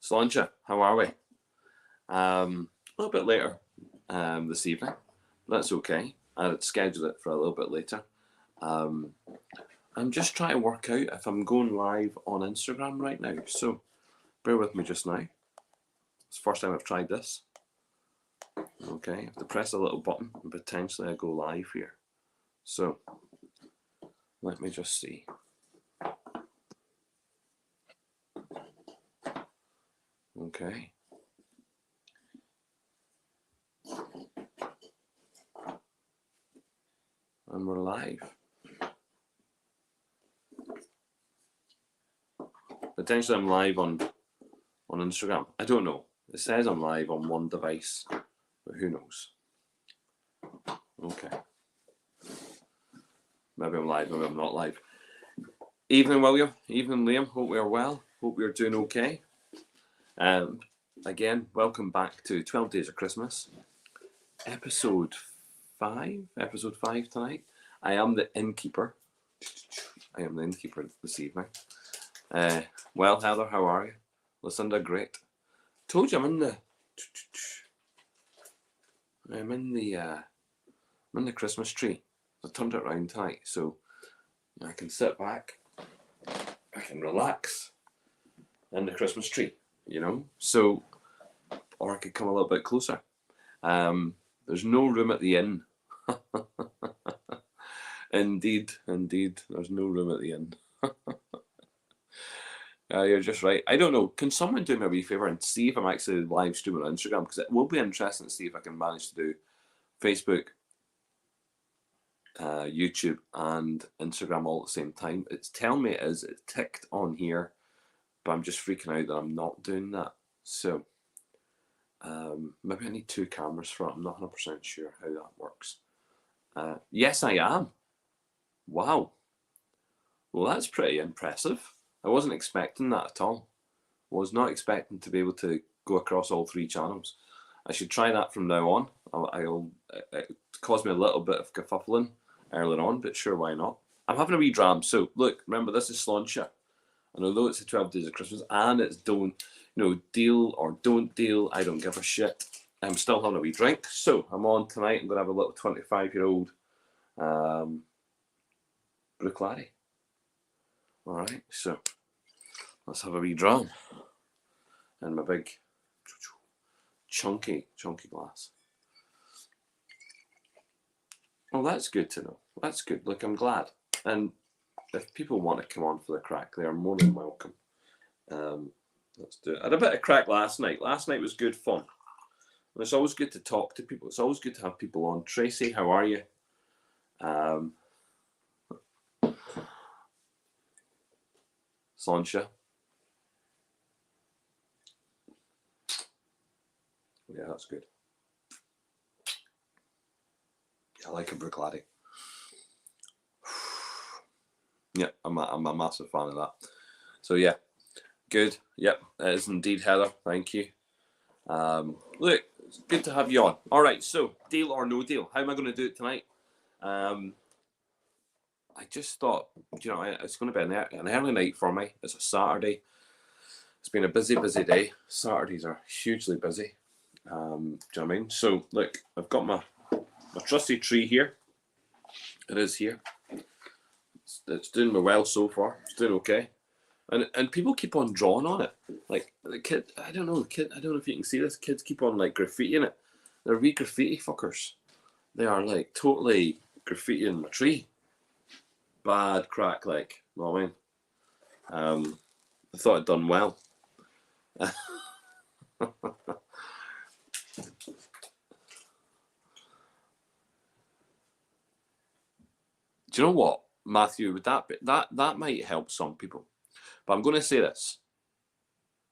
Sláinte, how are we? A little bit later this evening. That's okay. I'd schedule it for a little bit later. I'm just trying to work out if I'm going live on Instagram right now. So bear with me just now. It's the first time I've tried this. Okay, I have to press a little button and potentially I go live here. So let me just see. Okay. And we're live. Potentially I'm live on Instagram. I don't know. It says I'm live on one device, but who knows? Okay. Maybe I'm live, maybe I'm not live. Evening, William. Evening, Liam. Hope we are well. Hope we are doing okay. Again, welcome back to 12 Days of Christmas. Episode 5 tonight. I am the innkeeper. This evening. Well, Heather, how are you? Lucinda, great. Told you I'm in the Christmas tree. I turned it around tonight, so I can sit back, I can relax in the Christmas tree, you know. So, or I could come a little bit closer. There's no room at the inn. Indeed, there's no room at the inn. You're just right. I don't know. Can someone do me a wee favour and see if I'm actually live streaming on Instagram? Because it will be interesting to see if I can manage to do Facebook, YouTube, and Instagram all at the same time. It's telling me it is. It's ticked on here, but I'm just freaking out that I'm not doing that. So maybe I need 2 cameras for it. I'm not 100% sure how that works. Yes, I am. Wow. Well, that's pretty impressive. I wasn't expecting that at all. Was not expecting to be able to go across all 3 channels. I should try that from now on. It caused me a little bit of kerfuffling earlier on, but sure, why not? I'm having a wee dram. So look, remember, this is Sláinte. And although it's the 12 Days of Christmas and it's deal or don't deal, I don't give a shit. I'm still having a wee drink. So I'm on tonight. I'm going to have a little 25-year-old Bruichladdich. All right, so let's have a wee dram. And my big chunky glass. Well, that's good to know. That's good. Look, I'm glad. And if people want to come on for the crack, they are more than welcome. Let's do it. I had a bit of crack last night. Last night was good fun. And it's always good to talk to people. It's always good to have people on. Tracy, how are you? Sláinte. Yeah, that's good. Yeah, I like a Bruichladdich. Yeah, I'm a massive fan of that. So yeah, good. Yep, it is indeed, Heather. Thank you. Look, it's good to have you on. All right, so deal or no deal? How am I going to do it tonight? I just thought, it's going to be an early night for me. It's a Saturday. It's been a busy day. Saturdays are hugely busy. Do you know what I mean? So look, I've got my trusty tree here. It is here. It's doing me well so far. It's doing okay. And people keep on drawing on it. Like the kid, I don't know if you can see this. Kids keep on like graffitiing it. They're wee graffiti fuckers. They are like totally graffitiing my tree. Bad crack, like, you know what I mean? I thought I'd done well. Do you know what, Matthew? Would that might help some people, but I'm going to say this: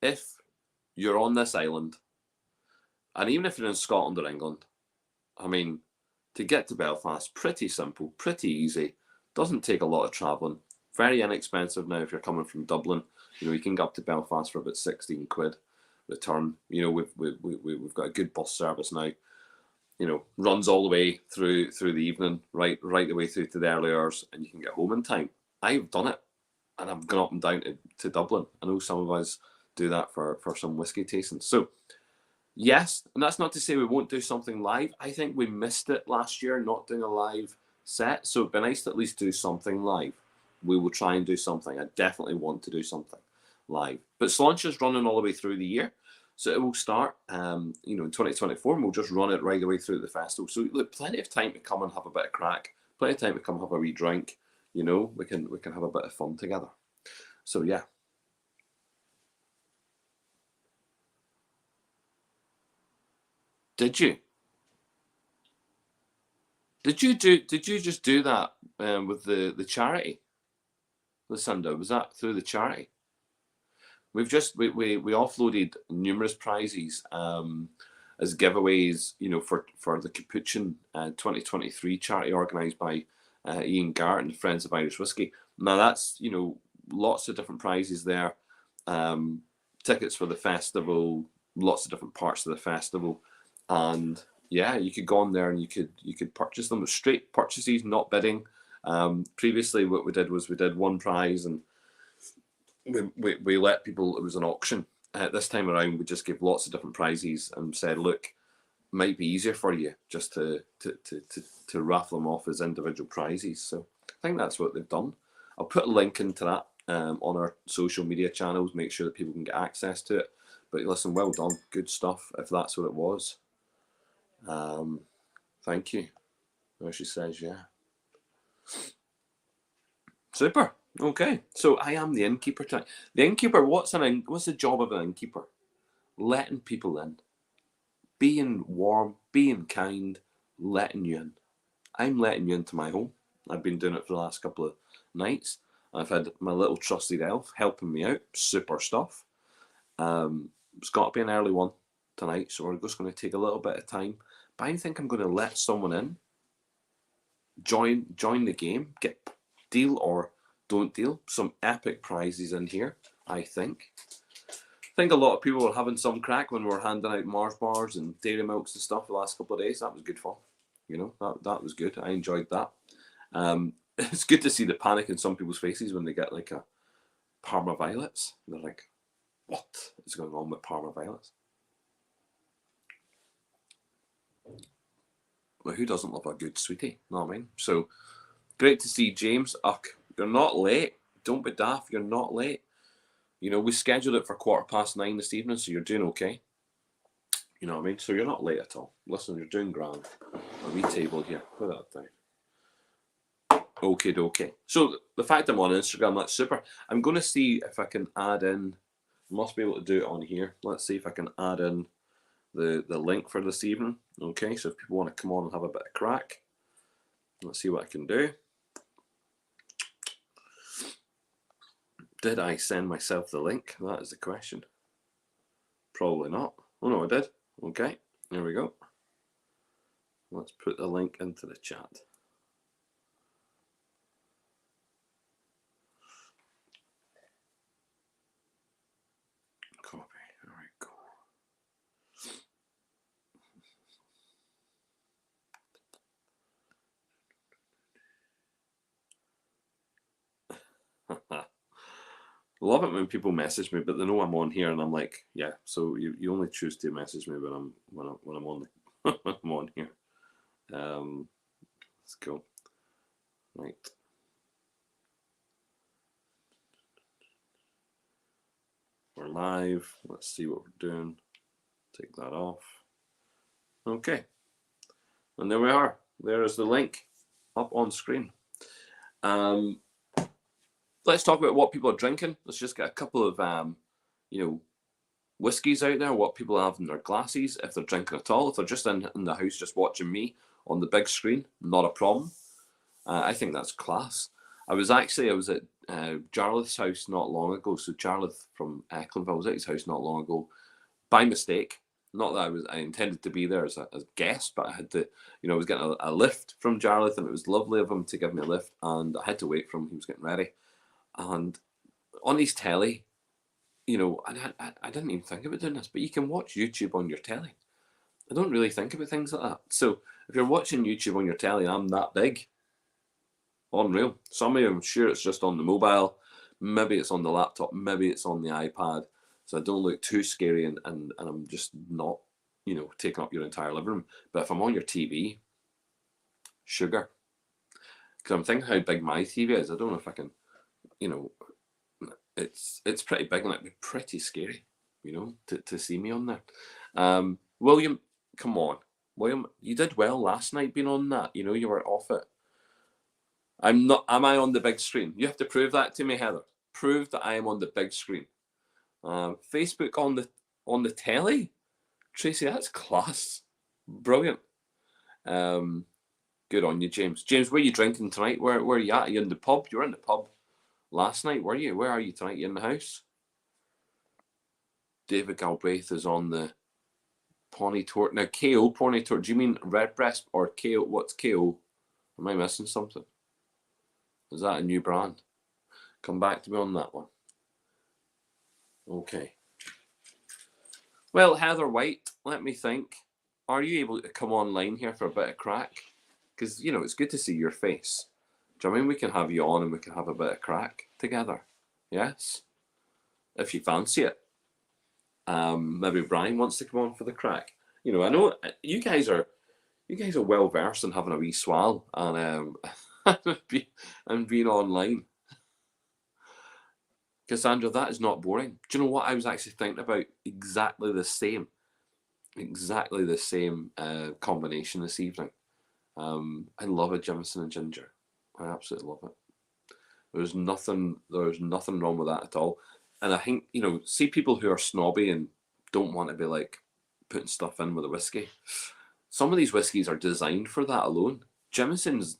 if you're on this island, and even if you're in Scotland or England, I mean, to get to Belfast, pretty simple, pretty easy. Doesn't take a lot of travelling. Very inexpensive now if you're coming from Dublin. You can get up to Belfast for about 16 quid return. We've got a good bus service now. Runs all the way through the evening, right the way through to the early hours, and you can get home in time. I've done it, and I've gone up and down to Dublin. I know some of us do that for some whiskey tasting. So yes, and that's not to say we won't do something live. I think we missed it last year not doing a live set, so it'd be nice to at least do something live. We will try and do something. I definitely want to do something live. But Sláinte is running all the way through the year, so it will start, in 2024, and we'll just run it right the way through the festival. So look, plenty of time to come and have a bit of crack. Plenty of time to come have a wee drink. We can have a bit of fun together. So yeah. Did you? Did you just do that with the charity, Lucinda? Was that through the charity? We offloaded numerous prizes as giveaways, for the Capuchin 2023 charity organised by Ian Garrett and the Friends of Irish Whiskey. Now that's lots of different prizes there, tickets for the festival, lots of different parts of the festival, and yeah, you could go on there and you could purchase them. Straight purchases, not bidding. Previously, what we did was we did one prize and we let people. It was an auction. This time around, we just gave lots of different prizes and said, look, might be easier for you just to raffle them off as individual prizes. So I think that's what they've done. I'll put a link into that on our social media channels. Make sure that people can get access to it. But listen, well done, good stuff. If that's what it was. Thank you. Well, she says, yeah. Super. Okay. So I am the innkeeper tonight. The innkeeper, what's the job of an innkeeper? Letting people in. Being warm, being kind, letting you in. I'm letting you into my home. I've been doing it for the last couple of nights. I've had my little trusted elf helping me out. Super stuff. It's got to be an early one tonight, so we're just going to take a little bit of time. But I think I'm going to let someone in, join the game, get deal or don't deal. Some epic prizes in here, I think. I think a lot of people were having some crack when we were handing out Mars bars and dairy milks and stuff the last couple of days. That was good fun. That was good. I enjoyed that. It's good to see the panic in some people's faces when they get like a Parma Violets. They're like, what is going on with Parma Violets? Well, who doesn't love a good sweetie? Know what I mean? So great to see James. You're not late. Don't be daft. You're not late. We scheduled it for 9:15 this evening, so you're doing okay. You know what I mean? So you're not late at all. Listen, you're doing grand. A wee table here. Put that down. Okay. So the fact I'm on Instagram, that's super. I'm going to see if I can add in. Must be able to do it on here. Let's see if I can add in the link for this evening. Okay, so if people want to come on and have a bit of crack, let's see what I can do. Did I send myself the link? That is the question. Probably not. Oh no, I did. Okay, there we go. Let's put the link into the chat. Copy. There we go. Love it when people message me, but they know I'm on here, and I'm like, yeah. So you only choose to message me when I'm on I'm on here. Let's go. Right. We're live. Let's see what we're doing. Take that off. Okay. And there we are. There is the link up on screen. Let's talk about what people are drinking. Let's just get a couple of, whiskies out there, what people have in their glasses, if they're drinking at all. If they're just in the house just watching me on the big screen, not a problem. I think that's class. I was at Jarlath's house not long ago. So Jarlath from Ecklenville was at his house not long ago by mistake. Not that I intended to be there as a guest, but I had to, I was getting a lift from Jarlath, and it was lovely of him to give me a lift, and I had to wait for him. He was getting ready. And on his telly, I didn't even think about doing this, but you can watch YouTube on your telly. I don't really think about things like that. So if you're watching YouTube on your telly, I'm that big. Unreal. Some of you, I'm sure it's just on the mobile. Maybe it's on the laptop. Maybe it's on the iPad. so I don't look too scary, and I'm just not, taking up your entire living room. But if I'm on your TV, sugar. Because I'm thinking how big my TV is. I don't know if I can, you know, it's pretty big, and it'd be pretty scary, to see me on there. William, come on. William, you did well last night being on that. You were off it. I'm not. Am I on the big screen? You have to prove that to me, Heather. Prove that I am on the big screen. Facebook on the telly, Tracy. That's class. Brilliant. Good on you, James. James, where are you drinking tonight? Where are you at? Are you in the pub? You were in the pub last night, were you? Where are you tonight? You in the house? David Galbraith is on the Pony Tour. Now, KO Pony Tour. Do you mean Redbreast or KO? What's KO? Am I missing something? Is that a new brand? Come back to me on that one. Okay. Well, Heather White, let me think. Are you able to come online here for a bit of crack? Because, it's good to see your face. Do you know what I mean? We can have you on and we can have a bit of crack together. Yes? If you fancy it. Maybe Brian wants to come on for the crack. I know you guys are well versed in having a wee swallow and and being online. Cassandra, that is not boring. Do you know what I was actually thinking about? Exactly the same combination this evening. I love a Jameson and ginger. I absolutely love it. There's nothing wrong with that at all. And I think, see people who are snobby and don't want to be like putting stuff in with a whiskey. Some of these whiskies are designed for that alone. Jameson's,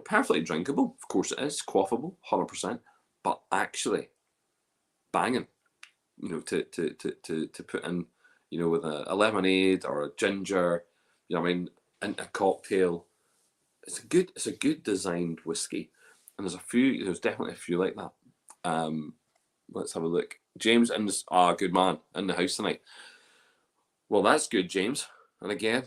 perfectly drinkable. Of course it is. Quaffable, 100%. But actually banging, to put in, with a lemonade or a ginger, in a cocktail. It's a good designed whiskey. And there's definitely a few like that. Let's have a look. James good man, in the house tonight. Well, that's good, James. And again,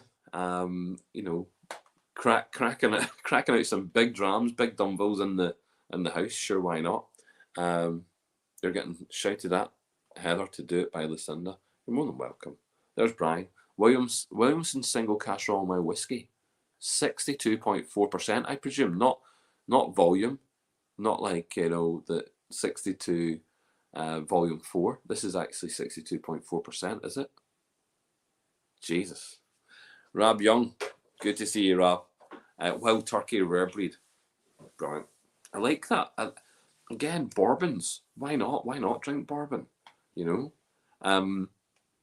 cracking out some big drams, big dumbbells in the house. Sure, why not? They're getting shouted at, Heather, to do it by Lucinda. You're more than welcome. There's Brian. Williamson single cask Royal Mile whiskey, 62.4%. I presume not volume, not like the 62 volume 4. This is actually 62.4%, is it? Jesus. Rab Young, good to see you, Rab. Wild Turkey Rare Breed, brilliant. I like that. Again, bourbons. Why not? Why not drink bourbon?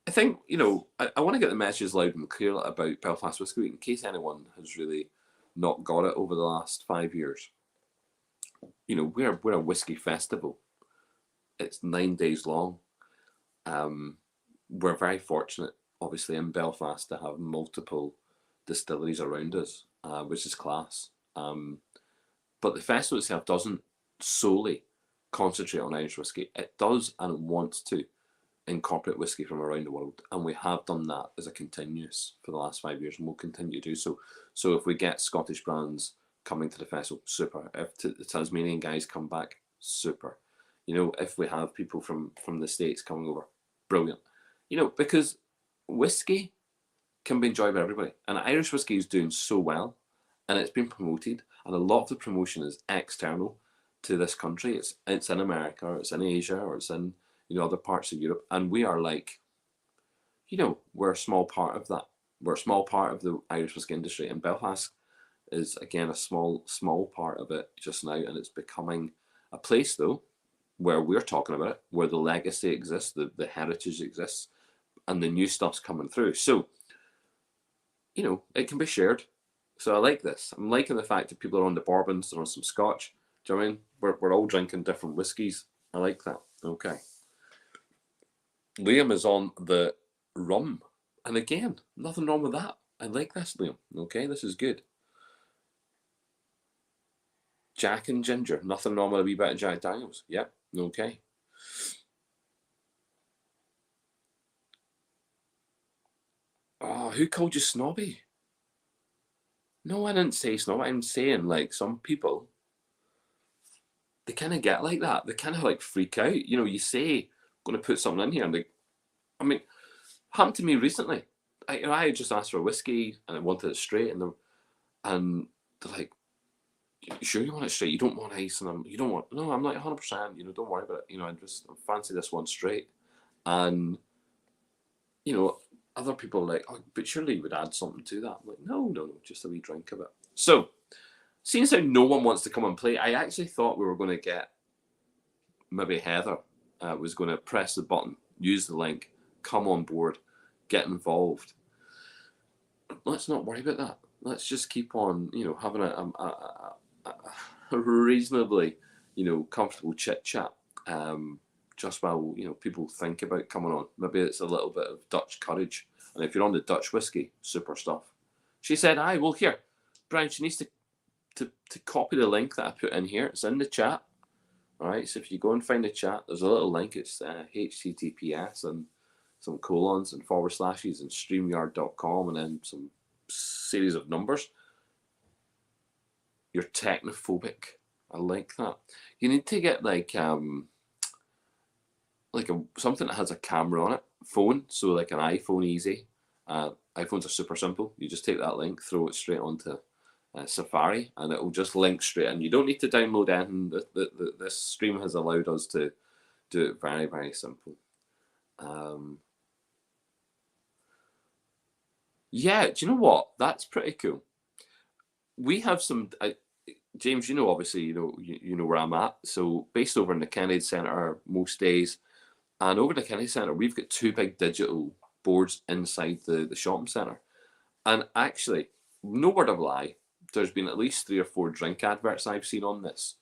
I think, I want to get the message loud and clear about Belfast Whisky Week in case anyone has really not got it over the last 5 years. We're a whiskey festival. It's 9 days long. We're very fortunate, obviously, in Belfast to have multiple distilleries around us, which is class. But the festival itself doesn't solely concentrate on Irish whiskey. It does, and it wants to incorporate whiskey from around the world, and we have done that as a continuous for the last 5 years, and we'll continue to do so. So if we get Scottish brands coming to the festival, super. If the Tasmanian guys come back, super. If we have people from the States coming over, brilliant. Because whiskey can be enjoyed by everybody, and Irish whiskey is doing so well, and it's been promoted, and a lot of the promotion is external to this country. It's in America, or it's in Asia, or it's in other parts of Europe, and we are like, we're a small part of that. We're a small part of the Irish whiskey industry, and Belfast is again a small part of it just now, and it's becoming a place though where we're talking about it, where the legacy exists, the heritage exists, and the new stuff's coming through. So, it can be shared. So I like this. I'm liking the fact that people are on the bourbons, they're on some scotch. Do you know what I mean? We're all drinking different whiskies. I like that. Okay. Liam is on the rum. And again, nothing wrong with that. I like this, Liam. Okay, this is good. Jack and ginger. Nothing wrong with a wee bit of Jack Daniels. Yep. Okay. Oh, who called you snobby? No, I didn't say snobby. I'm saying, like, some people, they kind of get like that. They kind of like freak out. You say going to put something in here. And I mean, happened to me recently. I had just asked for a whiskey and I wanted it straight, and they're like, "You sure you want it straight? You don't want ice?" And you don't want? No, I'm like 100%. Don't worry about it. I fancy this one straight. And other people are like, "Oh, but surely you would add something to that." I'm like, no, just a wee drink of it. So, seeing as how no one wants to come and play, I actually thought we were going to get maybe Heather was going to press the button, use the link, come on board, get involved. Let's not worry about that. Let's just keep on, having a reasonably, comfortable chit chat. Just while people think about coming on. Maybe it's a little bit of Dutch courage. And if you're on the Dutch whiskey, super stuff. She said, "Aye, well here, Brian, she needs to copy the link that I put in here. It's in the chat. All right, so if you go and find the chat, there's a little link. It's HTTPS and some colons and / and StreamYard.com and then some series of numbers. You're technophobic. I like that. You need to get like something that has a camera on it, phone, so like an iPhone easy. iPhones are super simple. You just take that link, throw it straight onto Safari, and it will just link straight in. You don't need to download anything. This stream has allowed us to do it very, very simple. Yeah, do you know what? That's pretty cool. We have some... James, obviously, you know where I'm at. So based over in the Kennedy Centre most days, and over in the Kennedy Centre, we've got 2 big digital boards inside the shopping centre. And actually, no word of a lie, there's been at least 3 or 4 drink adverts I've seen on this.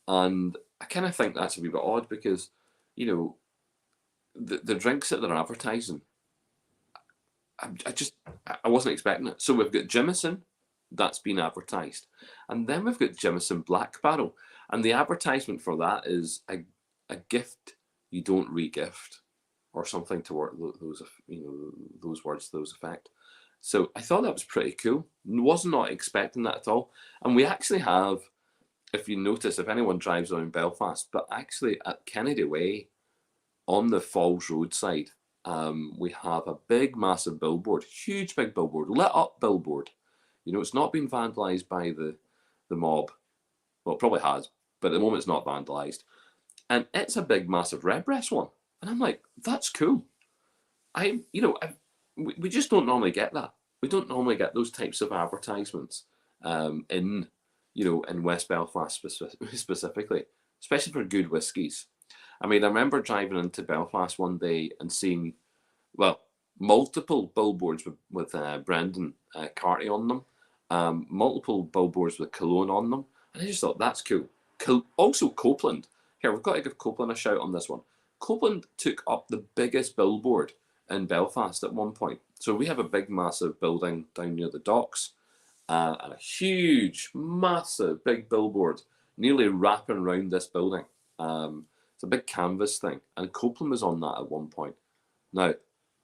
And I kind of think that's a wee bit odd because, the drinks that they're advertising, I wasn't expecting it. So we've got Jameson, that's been advertised. And then we've got Jameson Black Barrel. And the advertisement for that is a gift you don't re-gift, or something toward those words to those effect. So I thought that was pretty cool. Was not expecting that at all. And we actually have, if you notice, if anyone drives around Belfast, but actually at Kennedy Way, on the Falls Road side, we have a big, massive billboard, huge big billboard, lit up billboard. It's not been vandalised by the mob. Well, it probably has, but at the moment it's not vandalised. And it's a big, massive Redbreast one. And I'm like, that's cool. We just don't normally get that. We don't normally get those types of advertisements in West Belfast specifically, especially for good whiskies. I mean, I remember driving into Belfast one day and seeing, multiple billboards with Brendan Carty on them, multiple billboards with Cologne on them, and I just thought that's cool. Also, Copeland. Here, we've got to give Copeland a shout on this one. Copeland took up the biggest billboard in Belfast at one point. So we have a big, massive building down near the docks, and a huge, massive, big billboard nearly wrapping around this building. It's a big canvas thing, and Copeland was on that at one point. Now,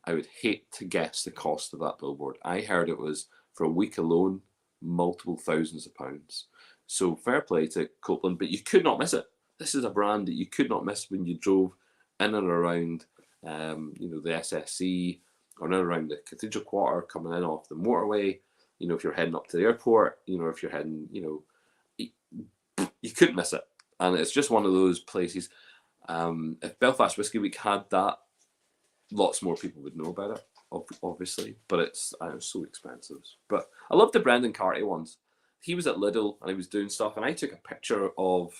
I would hate to guess the cost of that billboard. I heard it was, for a week alone, multiple thousands of pounds. So fair play to Copeland, but you could not miss it. This is a brand that you could not miss when you drove in and around, the SSC, or in and around the Cathedral Quarter, coming in off the motorway. If you're heading up to the airport, if you're heading, you couldn't miss it. And it's just one of those places. If Belfast Whisky Week had that, lots more people would know about it, obviously. But it's so expensive. But I love the Brendan Carty ones. He was at Lidl and he was doing stuff, and I took a picture of.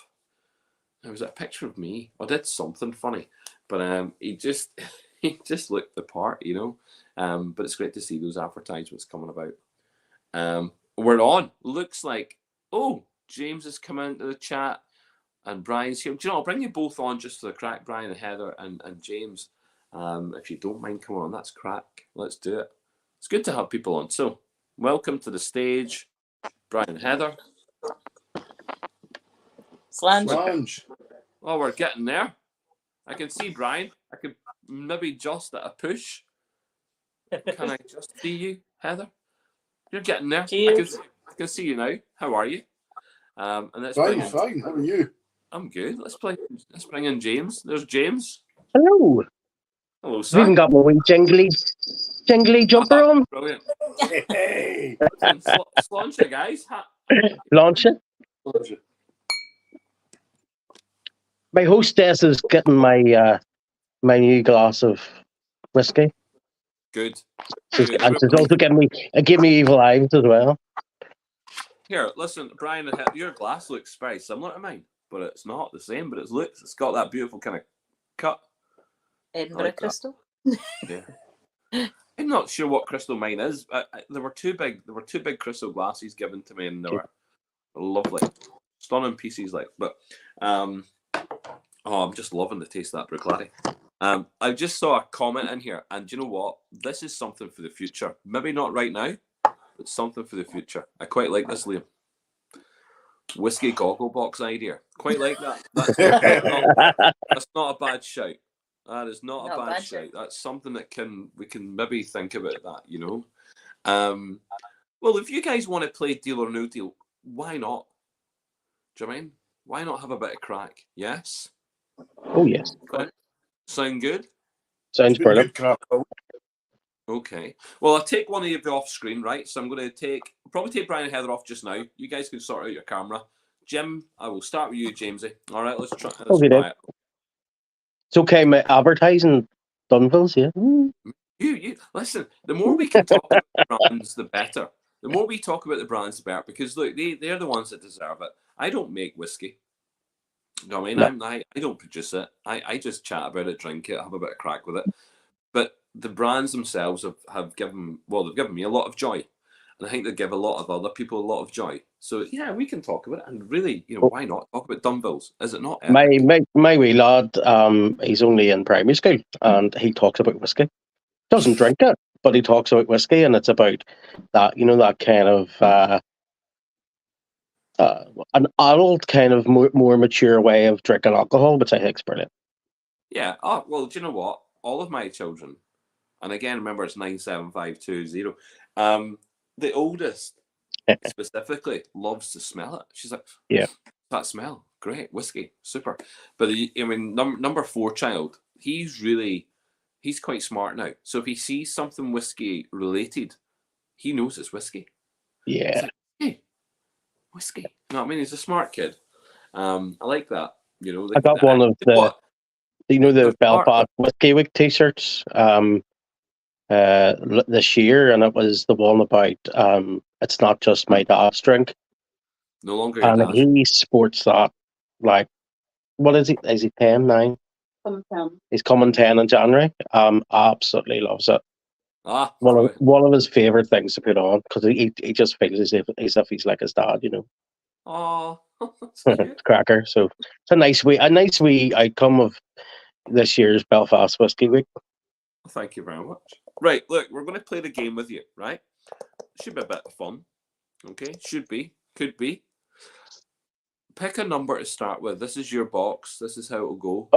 It was a picture of me. I did something funny, but he just looked the part, But it's great to see those advertisements coming about. We're on. Looks like James has come into the chat, and Brian's here. Do you know? I'll bring you both on just for the crack, Brian and Heather and James. If you don't mind coming on, that's crack. Let's do it. It's good to have people on. So, welcome to the stage, Brian and Heather. Sláinte. Oh, we're getting there. I can see Brian. I could maybe just at a push. Can I just see you, Heather? You're getting there. I can see you now. How are you? And let's fine. How are you? I'm good. Let's bring in James. There's James. Hello. Hello, I've sir. even got my wee jingly jumper on. Brilliant. Hey. Sláinte, guys. Launch it. My hostess is getting my my new glass of whiskey. Good. She's Good. also giving me evil eyes as well. Here, listen, Brian, your glass looks very similar to mine, but it's not the same. But it's got that beautiful kind of cut. Edinburgh crystal. Yeah. I'm not sure what crystal mine is. There were two big crystal glasses given to me, and they were lovely, stunning pieces. But I'm just loving the taste of that Bruichladdich. I just saw a comment in here, and do you know what? This is something for the future. Maybe not right now, but something for the future. I quite like this, Liam. Whiskey goggle box idea. Quite like that. That's not a bad shout. That is not a bad shout. That's something that we can maybe think about that, you know. Well, if you guys want to play Deal or No Deal, why not? Do you know what I mean? Why not have a bit of crack? Yes? Oh, yes. Sound good? Sounds brilliant. Okay. Well, I'll take one of you off screen, right? So I'm going to probably take Brian and Heather off just now. You guys can sort out your camera. Jim, I will start with you, Jamesy. All right, let's try it. It's okay, my advertising Dunvilles, yeah. You listen. The more we can talk about the brands, the better. The more we talk about the brands, the better. Because look, they're the ones that deserve it. I don't make whiskey. You know what I mean? No. I don't produce it. I just chat about it, drink it, have a bit of crack with it. But the brands themselves have given me a lot of joy. And I think they give a lot of other people a lot of joy. So yeah, we can talk about it. And really, why not talk about Dunvilles? Is it not epic? My wee lad, he's only in primary school and he talks about whiskey. Doesn't drink it, but he talks about whiskey, and it's about that, that kind of an adult kind of more mature way of drinking alcohol, which I think is brilliant. Yeah. Oh, well, do you know what? All of my children, and again, remember it's 97520. The oldest specifically loves to smell it. She's like, yeah, that smell, great, whiskey, super. But number 4 child, he's quite smart now. So if he sees something whiskey related, he knows it's whiskey. Yeah. Like, hey, whiskey. You know what I mean? He's a smart kid. I like that. I got one of the Belfast Whiskey Week T-shirts this year, and it was the one about it's not just my dad's drink. No longer your dad's. He sports that. Like, what is he? Is he 10, 9? Coming 10. He's coming 10 in January. Absolutely loves it. One of his favorite things to put on, because he just feels as if he's like his dad, Oh, that's cute. Cracker. So it's a nice wee outcome of this year's Belfast Whiskey Week. Thank you very much. Right, look, we're going to play the game with you, right? Should be a bit of fun. Okay, should be, could be. Pick a number to start with. This is your box. This is how it'll go.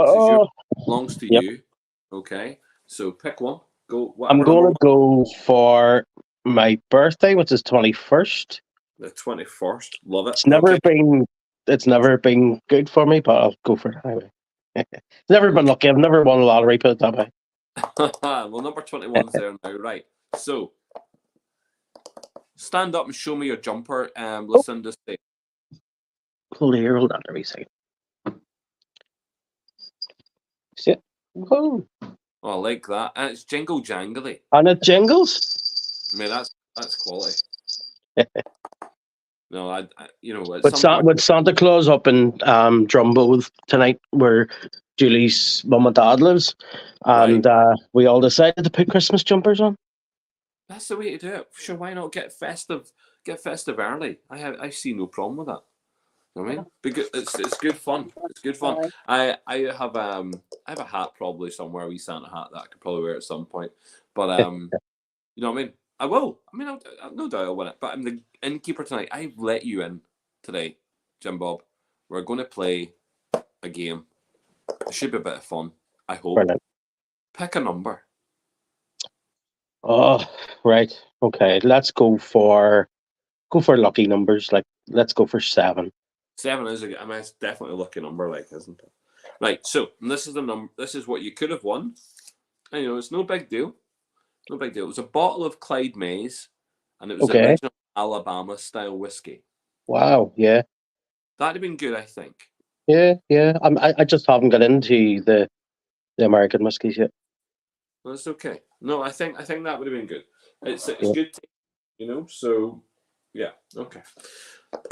Belongs to you. Okay, so pick one. Go. I'm going to go for my birthday, which is 21st. The 21st. Love it. It's never been good for me, but I'll go for it anyway. It's never been lucky. I've never won a lottery, put it that way. Well, number 21's there now. Right. So, stand up and show me your jumper. Listen to say. Hold on a wee second. See it? Whoa. Oh, I like that. And it's jingle jangly. And it jingles. I mean, that's quality. No, with Santa Claus up in Drumbo tonight, where Julie's mum and dad lives, and we all decided to put Christmas jumpers on. That's the way to do it. Sure, why not get festive? Get festive early. I see no problem with that. You know what I mean? Because it's good fun. It's good fun. I have a hat probably somewhere, a wee Santa hat that I could probably wear at some point. But you know what I mean? I will. I mean, no doubt I'll win it. But I'm the innkeeper tonight. I've let you in today, Jim Bob. We're going to play a game. It should be a bit of fun. I hope. Brilliant. Pick a number. Oh, right. Okay. Let's go for lucky numbers. Like, let's go for 7. 7 is it's definitely a lucky number, like, isn't it? Right, so this is the number. This is what you could have won. And, it's no big deal. No big deal. It was a bottle of Clyde Mays, and it was Okay. original Alabama style whiskey. Wow. Yeah. That'd have been good, I think. Yeah. Yeah. I just haven't got into the American whiskies yet. That's okay. No, I think that would have been good. It's Yeah. good, So yeah, okay.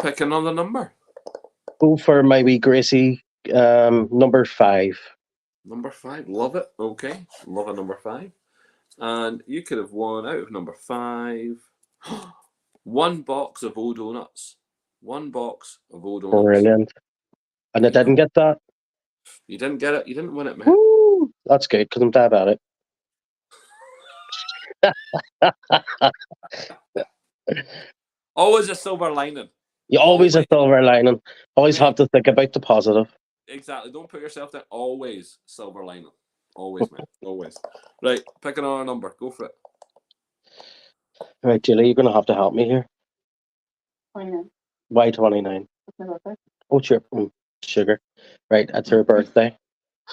Pick another number. Go for my wee Gracie, number 5. Number 5, love it. Okay, love a number 5. And you could have won out of number 5 one box of O donuts. 1 box of O donuts. Brilliant. And I didn't get that. You didn't get it. You didn't win it, man. Woo! That's good because I'm diabetic. Always a silver lining. You always a silver lining. Always have to think about the positive. Exactly. Don't put yourself down. Always silver lining. Always, man. Always. Right. Pick another number. Go for it. Right, Julie, you're going to have to help me here. 29. Why 29? That's my birthday. Oh, sure. Sugar. Right, it's her birthday.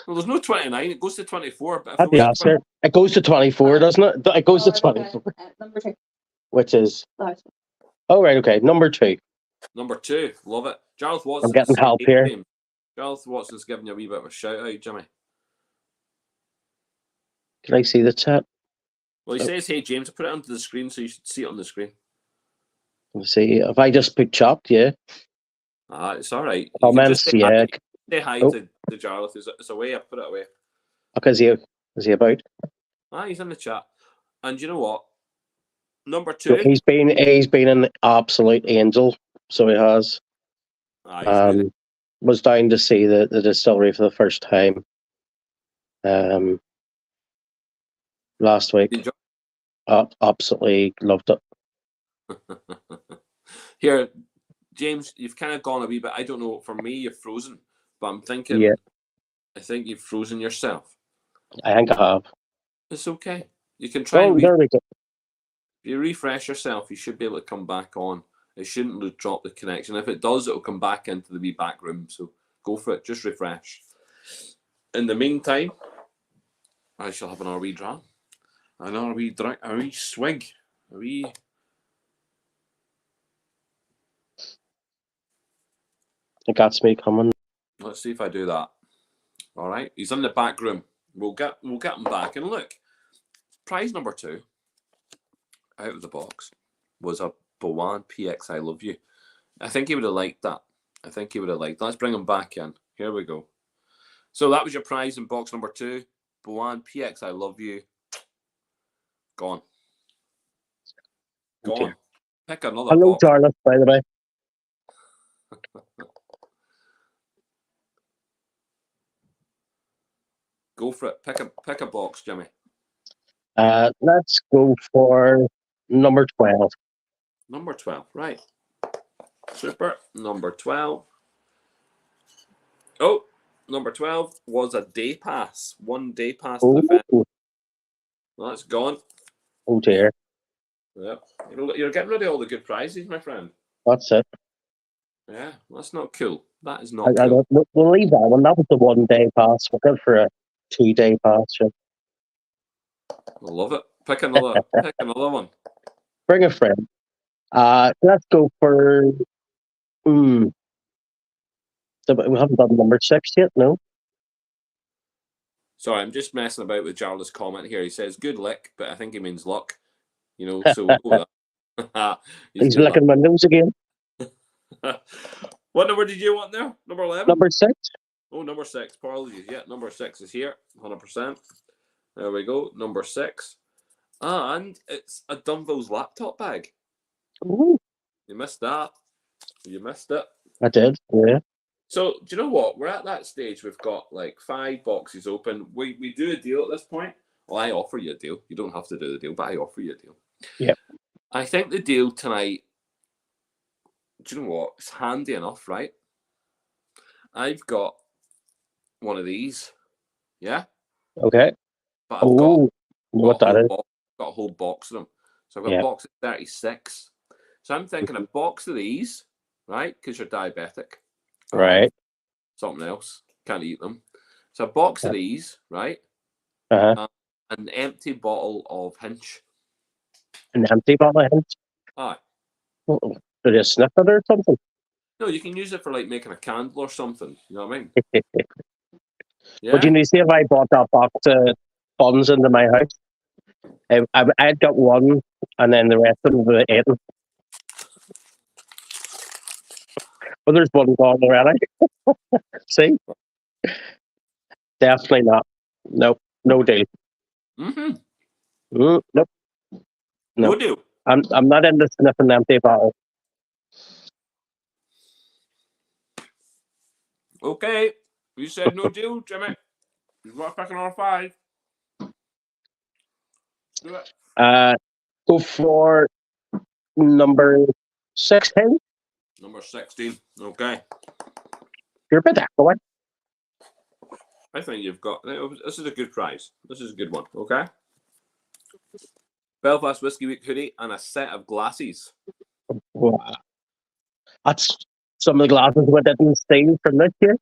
Well, there's no 29. It goes to 24. But if Yeah, sir. It goes to 24, doesn't it? It goes to 24. Number 2. Which is? The house. Oh, right, okay. Number 2. Number 2. Love it. Jarlath Watson. I'm getting help here. Jarlath Watson's giving you a wee bit of a shout out, Jimmy. Can I see the chat? Well, he says, hey, James, I put it onto the screen, so you should see it on the screen. Let's see. If I just put chopped, yeah. It's all right. Comments, yeah. Say hi to Jarlath. It's away. I put it away. Okay, is he about? He's in the chat. And you know what? Number 2. He's been an absolute angel, so he has. Was down to see the distillery for the first time last week. Absolutely loved it. Here, James, you've kind of gone a wee bit. I don't know. For me, you've frozen, but I'm thinking. I think you've frozen yourself. I think I have. It's okay. You can try. There we go. If you refresh yourself, you should be able to come back on. It shouldn't drop the connection. If it does, it'll come back into the wee back room. So go for it. Just refresh. In the meantime, I shall have another wee dram, another wee drink, a wee swig, a wee. It got me coming. Let's see if I do that. All right, he's in the back room. We'll get him back. And look, prize number 2 out of the box was a Bowan PX I Love You. I think he would have liked that. Let's bring him back in. Here we go. So that was your prize in box number 2. Bowan PX I Love You. Gone. Okay. Pick another Hello, box. Jarlath, by the way. Go for it. Pick a box, Jimmy. Let's go for number 12. Number 12, right. Super. Number 12. Oh, number 12 was a day pass. 1 day pass to the event. Well, that's gone. Oh, dear. Yep. You're getting rid of all the good prizes, my friend. That's it. Yeah, that's not cool. That is not cool. We'll leave that one. That was the 1 day pass. We're good for a 2 day pass. Yeah. I love it. Pick another one. Bring a friend. Let's go for. We haven't done number 6 yet, no? Sorry, I'm just messing about with Jarlath's comment here. He says, good lick, but I think he means luck. So we'll go with that. He's licking windows again. What number did you want there? Number 11? Number 6. Oh, number 6. Apologies. Yeah, number 6 is here. 100%. There we go. Number 6. And it's a Dunville's laptop bag. Ooh. You missed that. You missed it. I did, yeah. So, do you know what? We're at that stage. We've got like 5 boxes open. We do a deal at this point. Well, I offer you a deal. You don't have to do the deal, but I offer you a deal. Yeah. I think the deal tonight, do you know what? It's handy enough, right? I've got one of these. Yeah? Okay. But I've got a whole box of them. So I've got a box of 36. So I'm thinking a box of these, right? Because you're diabetic. Right. Something else. Can't eat them. So a box of these, right? Uh-huh. An empty bottle of Hinch. An empty bottle of Hinch. Aye. Did you sniff it or something? No, you can use it for like making a candle or something. You know what I mean? Would Yeah. you see if I bought that box of buns into my house? I'd got one, and then the rest of them were eaten. Well, there's one gone already. See? Definitely not. Nope. No deal. Mm-hmm. Nope. No Nope. deal. I'm not into sniffing empty bottles. Okay. You said no deal, Jimmy. You've got to pick another 5. Do it. Go for number 16. Number 16. Okay. You're a bit echoey. I think you've got. This is a good prize. This is a good one. Okay. Belfast Whiskey Week hoodie and a set of glasses. Wow. That's some of the glasses we didn't steal from this year.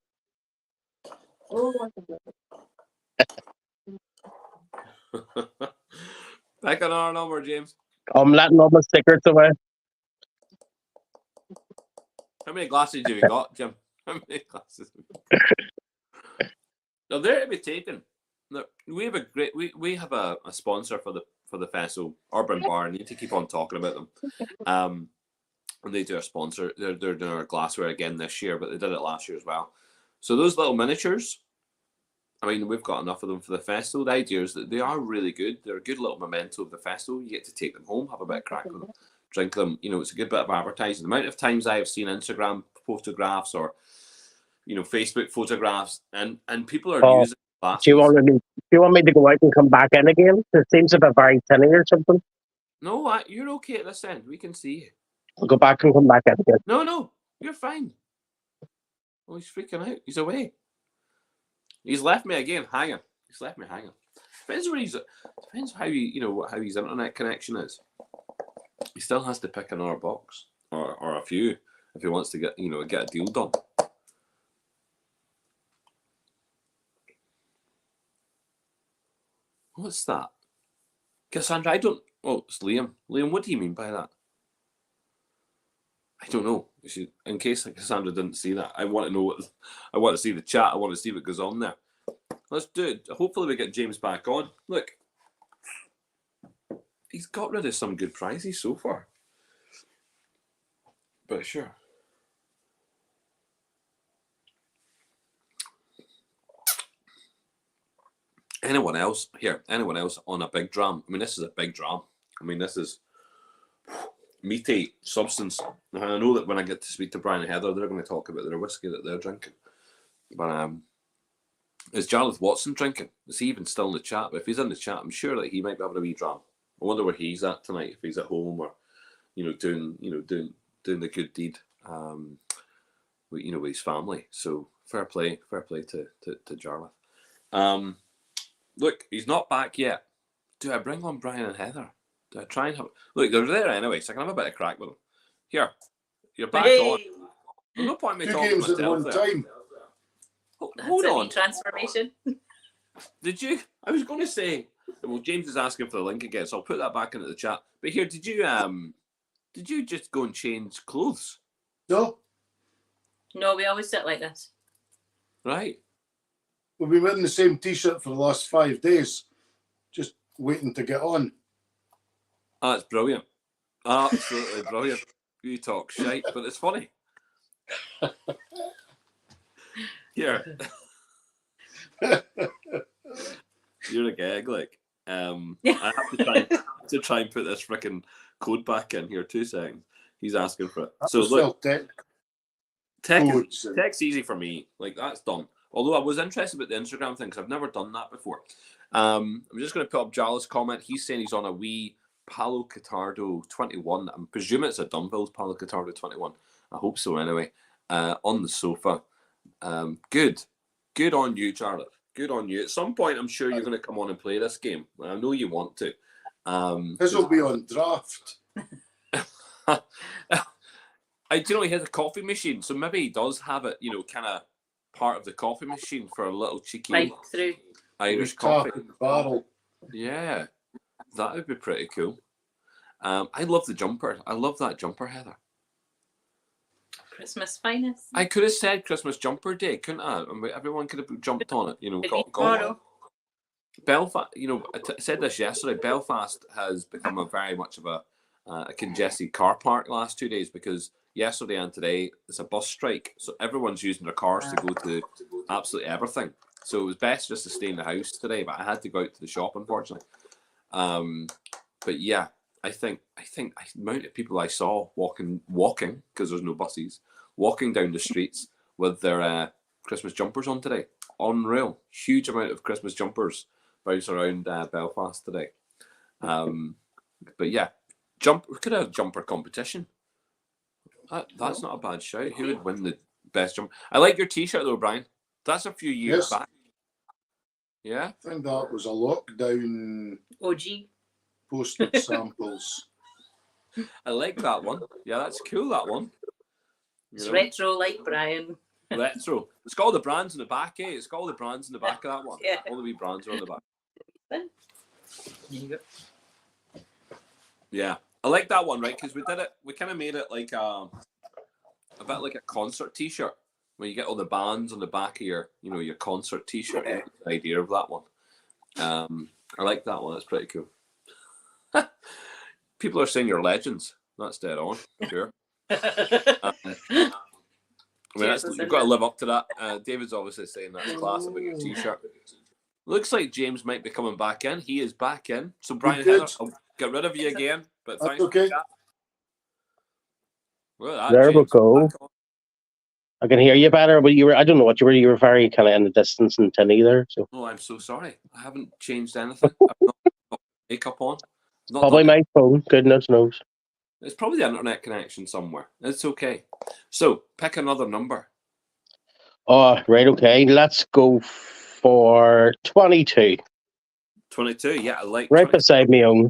Pick another number, James. I'm letting all my stickers away. How many glasses have you got, Jim? How many glasses? Now they're to be taken. Look, we have a great. We have a sponsor for the festival, Urban Bar. I need to keep on talking about them. And they do a sponsor. They're doing our glassware again this year, but they did it last year as well. So those little miniatures, I mean, we've got enough of them for the festival. The idea is that they are really good. They're a good little memento of the festival. You get to take them home, have a bit of crack with them, drink them. You know, it's a good bit of advertising. The amount of times I have seen Instagram photographs or, you know, Facebook photographs, and people are using glasses. Do you want me to go out and come back in again? It seems a bit very tinny or something. No, you're okay at this end. We can see you. I'll go back and come back in again. No, you're fine. Oh, he's freaking out. He's away. He's left me again hanging. He's left me hanging. Depends where depends how how his internet connection is. He still has to pick another box or a few if he wants to get a deal done. What's that? Cassandra, I don't. Oh, it's Liam. Liam, what do you mean by that? I don't know. In case Cassandra didn't see that, I want to know I want to see the chat. I want to see what goes on there. Let's do it. Hopefully we get James back on. Look, he's got rid of some good prizes so far. But sure. Anyone else on a big dram? I mean, this is a big dram. I mean, this is meaty substance. And I know that when I get to speak to Brian and Heather, they're going to talk about their whiskey that they're drinking. But is Jarlath Watson drinking? Is he even still in the chat? But if he's in the chat, I'm sure that he might be having a wee dram. I wonder where he's at tonight. If he's at home or doing the good deed, with his family. So fair play to Jarlath. Look, he's not back yet. Do I bring on Brian and Heather? Do I try and have... Look, they're there anyway, so I can have a bit of crack with them. Here, you're back on. There's no point in me talking to myself there. Hold on. Transformation. Did you? I was going to say... Well, James is asking for the link again, so I'll put that back into the chat. But here, did you just go and change clothes? No, we always sit like this. Right. We've been wearing the same T-shirt for the last 5 days, just waiting to get on. Oh, that's brilliant. Absolutely brilliant. You talk shite, but it's funny. Here. You're a gag, like. I have to try and put this freaking code back in here. 2 seconds. He's asking for it. So look, tech's easy for me. Like, that's done. Although I was interested about the Instagram thing because I've never done that before. I'm just going to put up Jarlath's comment. He's saying he's on a wee Palo Catardo 21. I'm presuming it's a Dunville's Palo Catardo 21. I hope so anyway. On the sofa. Good on you, Jarlath. Good on you. At some point, I'm sure you're going to come on and play this game. I know you want to. This will be on draft. He has a coffee machine, so maybe he does have it, kind of part of the coffee machine for a little cheeky Right through. Irish coffee. Barrel. Yeah, that would be pretty cool. I love the jumper. I love that jumper, Heather. Christmas finest. I could have said Christmas jumper day, couldn't I? I mean, everyone could have jumped on it. You know, Maybe got tomorrow. Belfast. You know, I said this yesterday. Belfast has become a very much of a congested car park the last 2 days because yesterday and today it's a bus strike, so everyone's using their cars to go to absolutely everything. So it was best just to stay in the house today, but I had to go out to the shop, unfortunately. But yeah, I think the amount of people I saw walking because there's no buses, walking down the streets with their Christmas jumpers on today. Unreal, huge amount of Christmas jumpers bounce around Belfast today. But yeah, we could have a jumper competition. That's not a bad shout. Who would win the best jumper? I like your T-shirt though, Brian. That's a few years back. Yeah, I think that was a lockdown OG. posted samples. I like that one. Yeah, that's cool. That one. It's retro, like Brian. Retro. It's got all the brands in the back, eh? It's got all the brands in the back of that one. Yeah. All the wee brands are on the back. There you go. Yeah, I like that one, right? Because we did it. We kind of made it like a bit like a concert T-shirt, where you get all the bands on the back of your, your concert T-shirt. Yeah. The idea of that one. I like that one. That's pretty cool. People are saying you're legends. That's dead on. Sure. You've got to live up to that. David's obviously saying that's class about your T-shirt. Looks like James might be coming back in. He is back in. So Brian, Heather, I'll get rid of you again. But That's thanks okay. for that. Well, There we James, go. back on. I can hear you better, but I don't know what you were. You were very kind of in the distance and tinny there. So Oh, I'm so sorry. I haven't changed anything. I've not got makeup on. Not probably done it. my phone. Goodness knows. It's probably the internet connection somewhere. It's okay. So pick another number. Oh, right. Okay. Let's go for 22. 22. Yeah, I like Right 22. beside me own.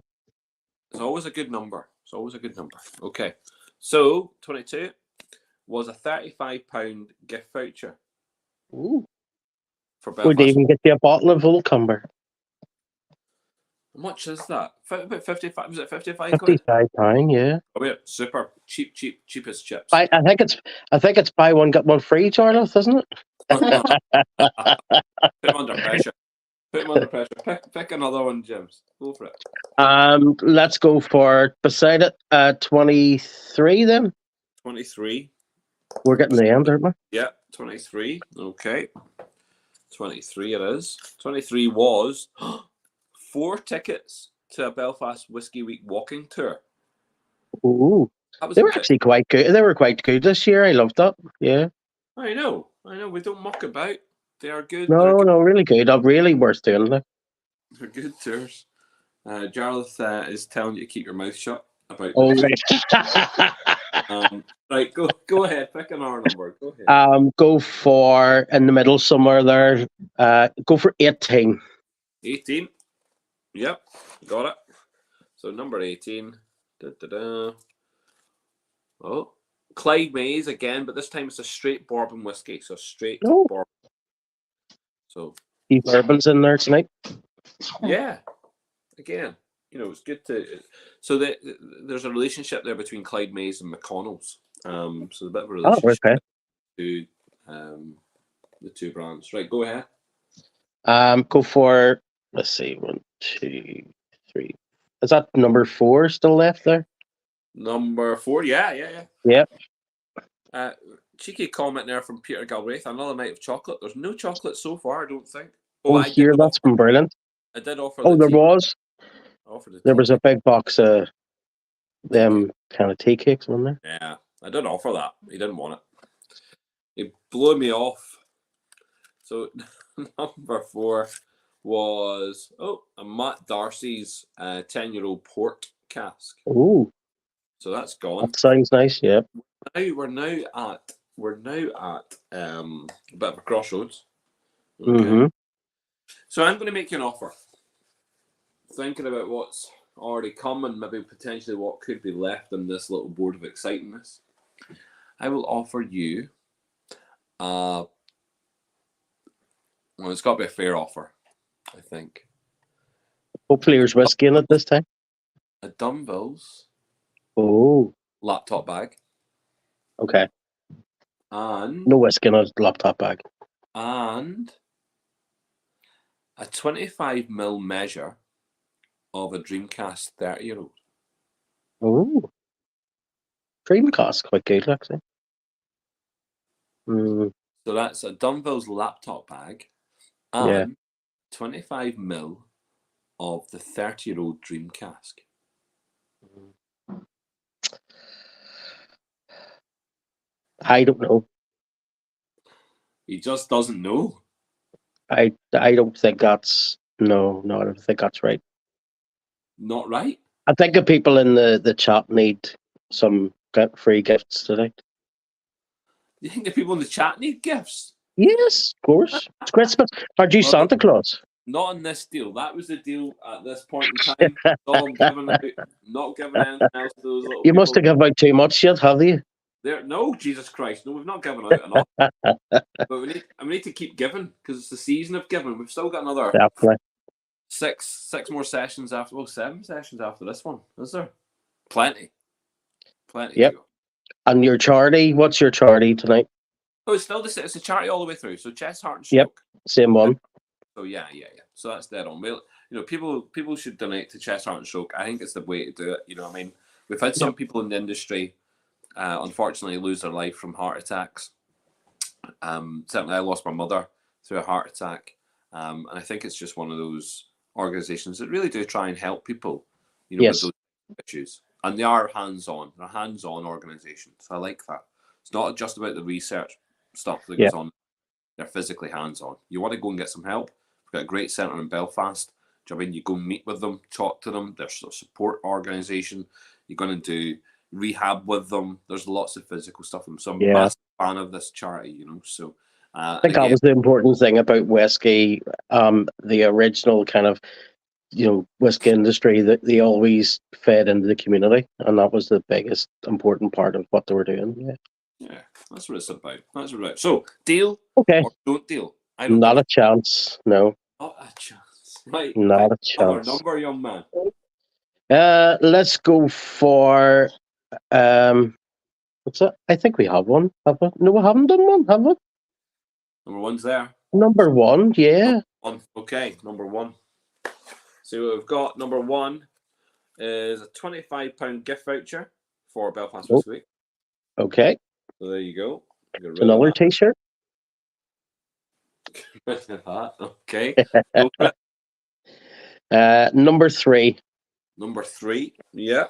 It's always a good number. It's always a good number. Okay. So 22 was a £35 gift voucher Ooh. for Would Belfast. even get you a bottle of Volcumber. How much is that? About 55. Was it 55 quid? £55, yeah. Oh yeah, super cheapest chips. I think it's buy one get one free, Charlotte, isn't it? Put him under pressure. Pick another one, James. Go for it. Let's go for beside it. 23 then. 23. We're getting the end, aren't we? Yeah, 23. Okay. 23 it is. 23 was 4 tickets to a Belfast Whiskey Week walking tour. Ooh, That was they were actually quite good. They were quite good this year. I loved that. Yeah. I know. We don't muck about. They are good. No, really good. Really worth doing it. They're good tours. Jarlath is telling you to keep your mouth shut about. Oh, right. Right, go ahead. Pick another number. Go ahead. Go for in the middle somewhere there. Go for 18. 18. Yep, got it. So number 18. Oh, Clyde Mays again, but this time it's a straight bourbon whiskey. So straight bourbon. So Keep bourbons in there tonight. yeah, again, it's good to. So there's a relationship there between Clyde Mays and McConnell's. So a bit of a relationship to the two brands. Right, go ahead. Go for, let's see, 1, 2, 3. Is that number 4 still left there? Number 4, yeah. Yep. Cheeky comment there from Peter Galbraith. Another night of chocolate. There's no chocolate so far, I don't think. Oh, here, that's been brilliant. I did offer. Oh, there was. There was a big box of them kind of tea cakes, wasn't there? Yeah, I did offer that. He didn't want it. He blew me off. So number 4 was a Matt Darcy's 10-year-old port cask. Ooh. So that's gone. That sounds nice. Yeah. We're now at a bit of a crossroads. Okay. Mm-hmm. So I'm going to make you an offer. Thinking about what's already come and maybe potentially what could be left in this little board of excitingness, I will offer you a Well, it's got to be a fair offer, I think. Hopefully there's whiskey in it this time. A Dumbbells Oh, laptop bag okay. and No whiskey in a laptop bag. a 25mm measure of a Dreamcast 30-year-old. Oh, Dreamcast, quite good, actually. Mm, So that's a Dumbbells laptop bag and yeah. 25mm of the 30-year-old Dreamcast. I don't know. He just doesn't know. I don't think that's I don't think that's right. Not right. I think the people in the chat need some free gifts tonight. You think the people in the chat need gifts? Yes, of course. It's Christmas. Are you Well, Santa Claus? Not in this deal. That was the deal at this point in time. That's all I'm giving out. Not giving anything else to those little You people. must have given out too much yet, have you? No, Jesus Christ. No, we've not given out enough. But we need to keep giving because it's the season of giving. We've still got another Definitely. six more sessions after. Well, 7 sessions after this one. Is there? Plenty. Yep. To go. And your charity? What's your charity tonight? Oh, it's a charity all the way through. So chest, heart, and Yep. stroke. Same one. So yeah. So that's dead on. Well, people should donate to chest, heart, and stroke. I think it's the way to do it. You know what I mean? We've had some people in the industry, unfortunately, lose their life from heart attacks. Certainly, I lost my mother through a heart attack, and I think it's just one of those organisations that really do try and help people, Yes. with those issues. And they are hands-on. They're a hands-on organisation. So I like that. It's not just about the research stuff that goes on. They're physically hands-on. You want to go and get some help? We've got a great centre in Belfast. Do you know what I mean? You go meet with them, talk to them. There's a support organisation. You're going to do rehab with them. There's lots of physical stuff. So I'm a massive fan of this charity, So I think that was the important thing about whiskey. The original kind of whiskey industry that they always fed into the community, and that was the biggest important part of what they were doing. Yeah, that's what it's about. So, deal or don't deal? I don't Not know. a chance. No. Not a chance. Right. Not a chance. Number, young man. Let's go for what's that? I think we have one. Have we? No, we haven't done one, have we? Number 1's there. Number 1, yeah. Okay, number 1. So we've got number 1 is a £25 gift voucher for Belfast Whisky Week. Okay. So there you go. Another T-shirt. Okay. Number 3. Number 3. Yeah.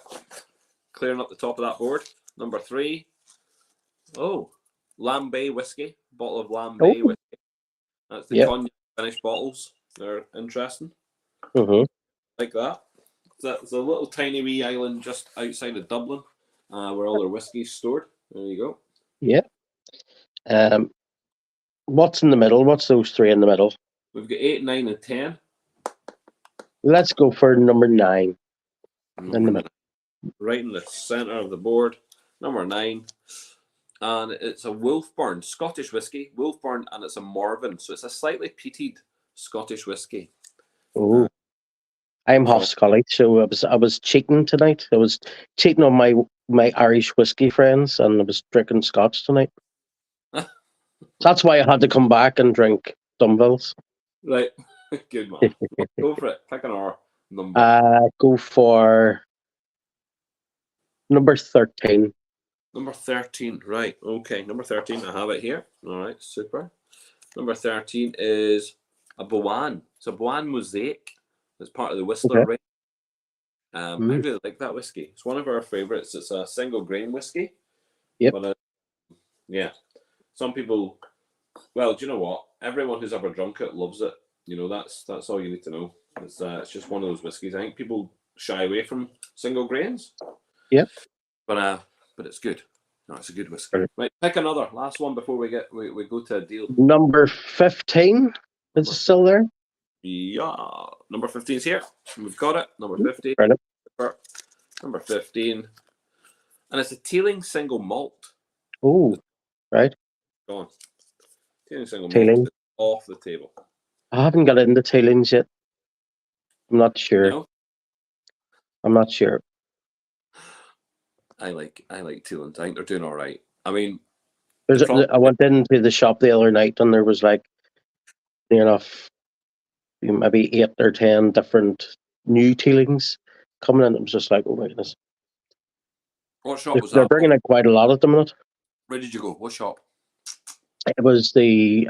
Clearing up the top of that board. Number 3. Oh, Lambay whiskey. Bottle of Lambay whiskey. That's the cognac finished bottles. They're interesting. Like that. It's a little tiny wee island just outside of Dublin where all their whiskey's stored. There you go. Yeah. What's in the middle? What's those 3 in the middle? We've got 8, 9, and 10. Let's go for number 9. In the middle. Right in the centre of the board. Number 9. And it's a Wolfburn Scottish whiskey. Wolfburn, and it's a Morven. So it's a slightly peated Scottish whiskey. Oh. I'm half Scottish, so I was cheating tonight. I was cheating on my Irish whiskey friends, and I was drinking Scotch tonight. That's why I had to come back and drink Dumbbells. Right, good man. Go for it. Pick an R number. Go for number 13. Number 13, right? Okay, number 13. I have it here. All right, super. Number 13 is a Boan. It's a Boan Mosaic. It's part of the Whistler range. I really like that whiskey. It's one of our favourites. It's a single grain whiskey. Yep. But, some people. Well, do you know what? Everyone who's ever drunk it loves it. That's all you need to know. It's just one of those whiskies. I think people shy away from single grains. Yep. But it's good. No, it's a good whiskey. Right, pick another. Last one before we go to a deal. Number 15. Is it still there? Yeah. Number 15 is here. We've got it. Number 15. Number 15. And it's a Teeling single malt. Oh, right. Go on. Teeling single malt Teeling. is off the table. I haven't got into tailings yet. I'm not sure. No, I'm not sure. I like Teelands. I think they're doing all right. I mean, I went into the shop the other night and there was like near enough maybe 8 or 10 different new tailings coming in. It was just like, oh my goodness. what shop was They're that? bringing in quite a lot at the minute. Where did you go? What shop? It was the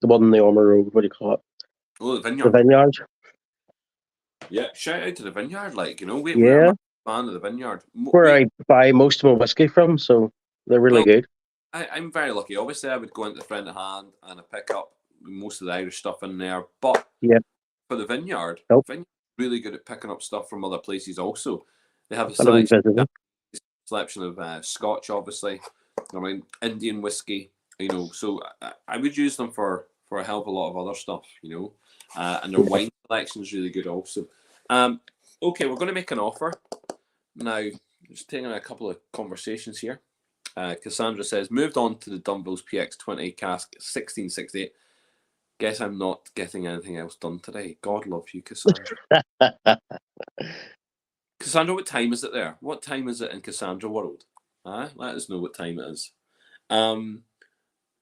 one in the Ormer Road. What do you call it? Oh, the The Vineyard. Vineyard. Yeah, shout out to the Vineyard. Like, you know, we're a Yeah, massive fan of the Vineyard. where I buy most of my whiskey from, so they're really Well, good. I'm very lucky. Obviously, I would go into the friend of hand and I pick up most of the Irish stuff in there. But Yeah. for the Vineyard, Nope. Vineyard's really good at picking up stuff from other places also. They have a I don't visit them. selection of Scotch, obviously. I mean, Indian whiskey, you know. So I would use them for a hell of a lot of other stuff, you know. And their wine selection is really good also. Okay, we're going to make an offer. Now, just taking a couple of conversations here. Cassandra says, moved on to the Dunville's PX20 cask 1668. Guess I'm not getting anything else done today. God love you, Cassandra. Cassandra, what time is it there? What time is it in Cassandra world? Let us know what time it is.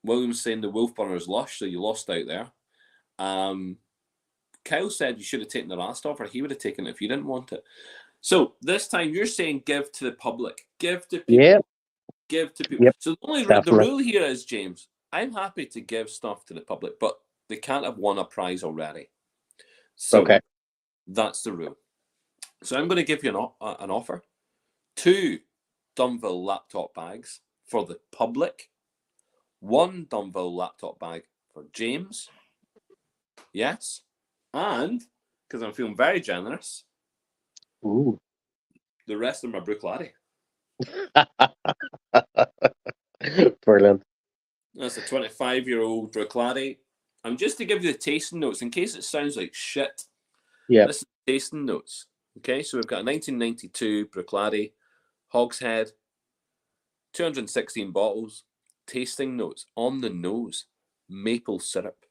William's saying the Wolf Burner is lush, so you lost out there. Kyle said you should have taken the last offer. He would have taken it if you didn't want it. So this time you're saying give to the public. Give to people. Yeah. Give to people. Yep, So the definitely. rule here is, James, I'm happy to give stuff to the public, but they can't have won a prize already. So Okay. that's the rule. So I'm going to give you an offer. 2 Dunville laptop bags for the public. 1 Dunville laptop bag for James. Yes. And, because I'm feeling very generous, Ooh. the rest of my Bruichladdich. Brilliant. That's a 25-year-old Bruichladdich. And just to give you the tasting notes, in case it sounds like shit, Yeah. this is the tasting notes. Okay, so we've got a 1992 Bruichladdich, Hogshead, 216 bottles, tasting notes on the nose, maple syrup,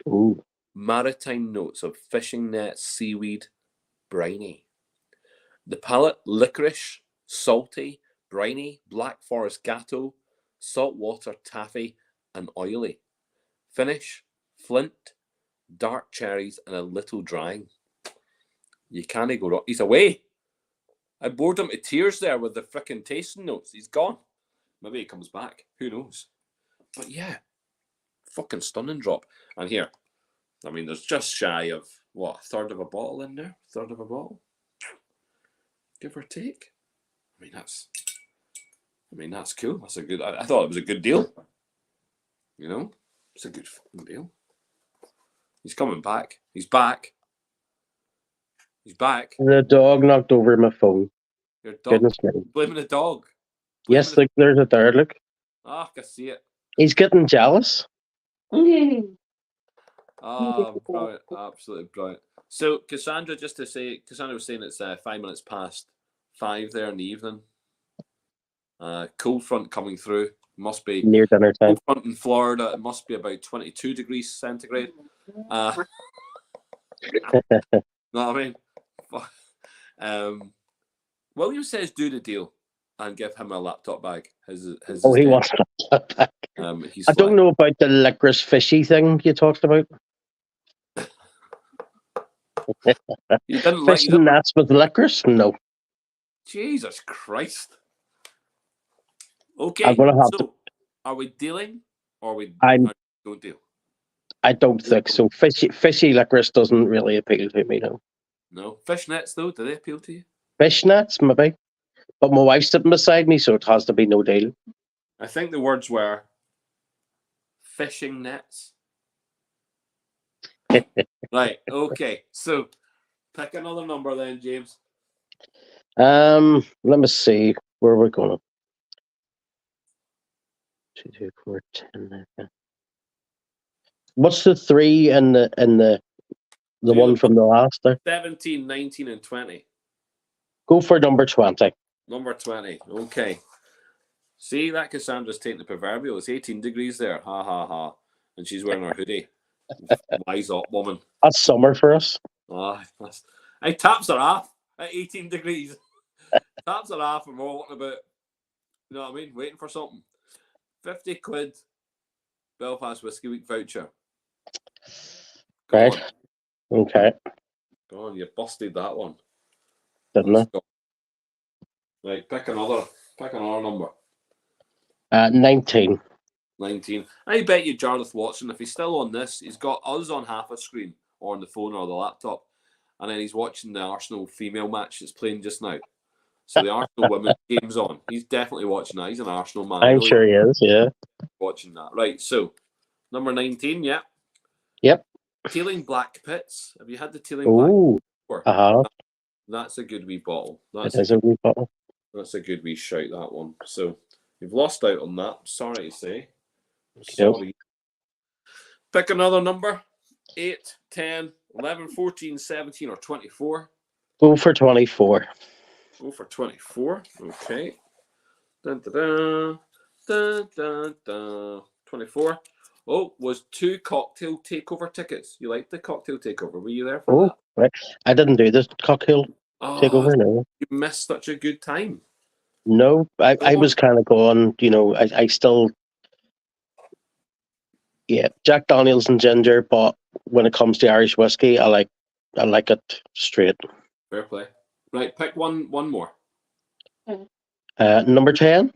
Ooh. maritime notes of fishing nets, seaweed, briny. The palate, licorice, salty, briny, black forest gatto, saltwater taffy, and oily. Finish, flint, dark cherries, and a little drying. You can't go wrong. He's away. I bored him to tears there with the frickin' tasting notes. He's gone. Maybe he comes back. Who knows? But yeah, fucking stunning drop. And here, I mean, there's just shy of, what, a third of a bottle in there? Third of a bottle? Give or take. I mean, that's cool. That's a good, I thought it was a good deal. You know? It's a good fucking deal. He's coming back. He's back. He's back. The dog knocked over my phone. Your dog. Goodness me. Blaming the dog. Yes, like there's a third look. Ah, I can see it. He's getting jealous. Ah, brilliant. Absolutely brilliant. So, Cassandra, just to say, Cassandra was saying it's 5 minutes past 5 there in the evening. Cold front coming through. Must be Near dinner time. cold front in Florida. It must be about 22 degrees centigrade. Know what I mean? William says do the deal and give him a laptop bag. His Oh, he deal. wants that back. He's I don't know about the licorice fishy thing you talked about. You didn't like Fishing nets with licorice? No. Jesus Christ. I'm Okay, gonna have so are we dealing or we don't deal? I don't think so. Fishy licorice doesn't really appeal to me, no. No. Fishnets, though, do they appeal to you? Fish nets, maybe. But my wife's sitting beside me, so it has to be no deal. I think the words were fishing nets. Right, okay. So pick another number then, James. Let me see. Where are we going? 2, 2, 4, 10. What's the 3 in the one from the last there? 17, 19, and 20. Go for number 20. Number 20. Okay. See that Cassandra's taking the proverbial. It's 18 degrees there. Ha ha ha. And she's wearing her hoodie. Wise up, woman. That's summer for us. Hey, taps are off at 18 degrees. Taps are off and we're walking about, you know what I mean? Waiting for something. 50 quid Belfast Whiskey Week voucher. Go Right. on. Okay. Go on, you busted that one. Didn't I? Go. Right, pick another number. 19. 19. I bet you Jarlath Watson, if he's still on this, he's got us on half a screen or on the phone or the laptop, and then he's watching the Arsenal female match that's playing just now. So the Arsenal women's game's on. He's definitely watching that. He's an Arsenal man. I'm sure he is, yeah. Watching that. Right, so number 19, yeah. Yep. Teeling Black Pits. Have you had the Teeling Black Ooh. before? That's a good wee bottle. It is a wee bottle. That's a good wee shout, that one. So you've lost out on that. Sorry to say. Yep. Sorry. Pick another number. 8, 10, 11, 14, 17, or 24. Go for 24. Go for 24. Okay. Dun, dun, dun, dun, dun, dun. 24. Oh, was 2 cocktail takeover tickets. You liked the cocktail takeover? Were you there for that? Right. I didn't do this cocktail takeover, no. You missed such a good time. No, I was kind of going, I still, yeah, Jack Daniels and ginger, but when it comes to Irish whiskey, I like it straight. Fair play. Right, pick one more. Number 10.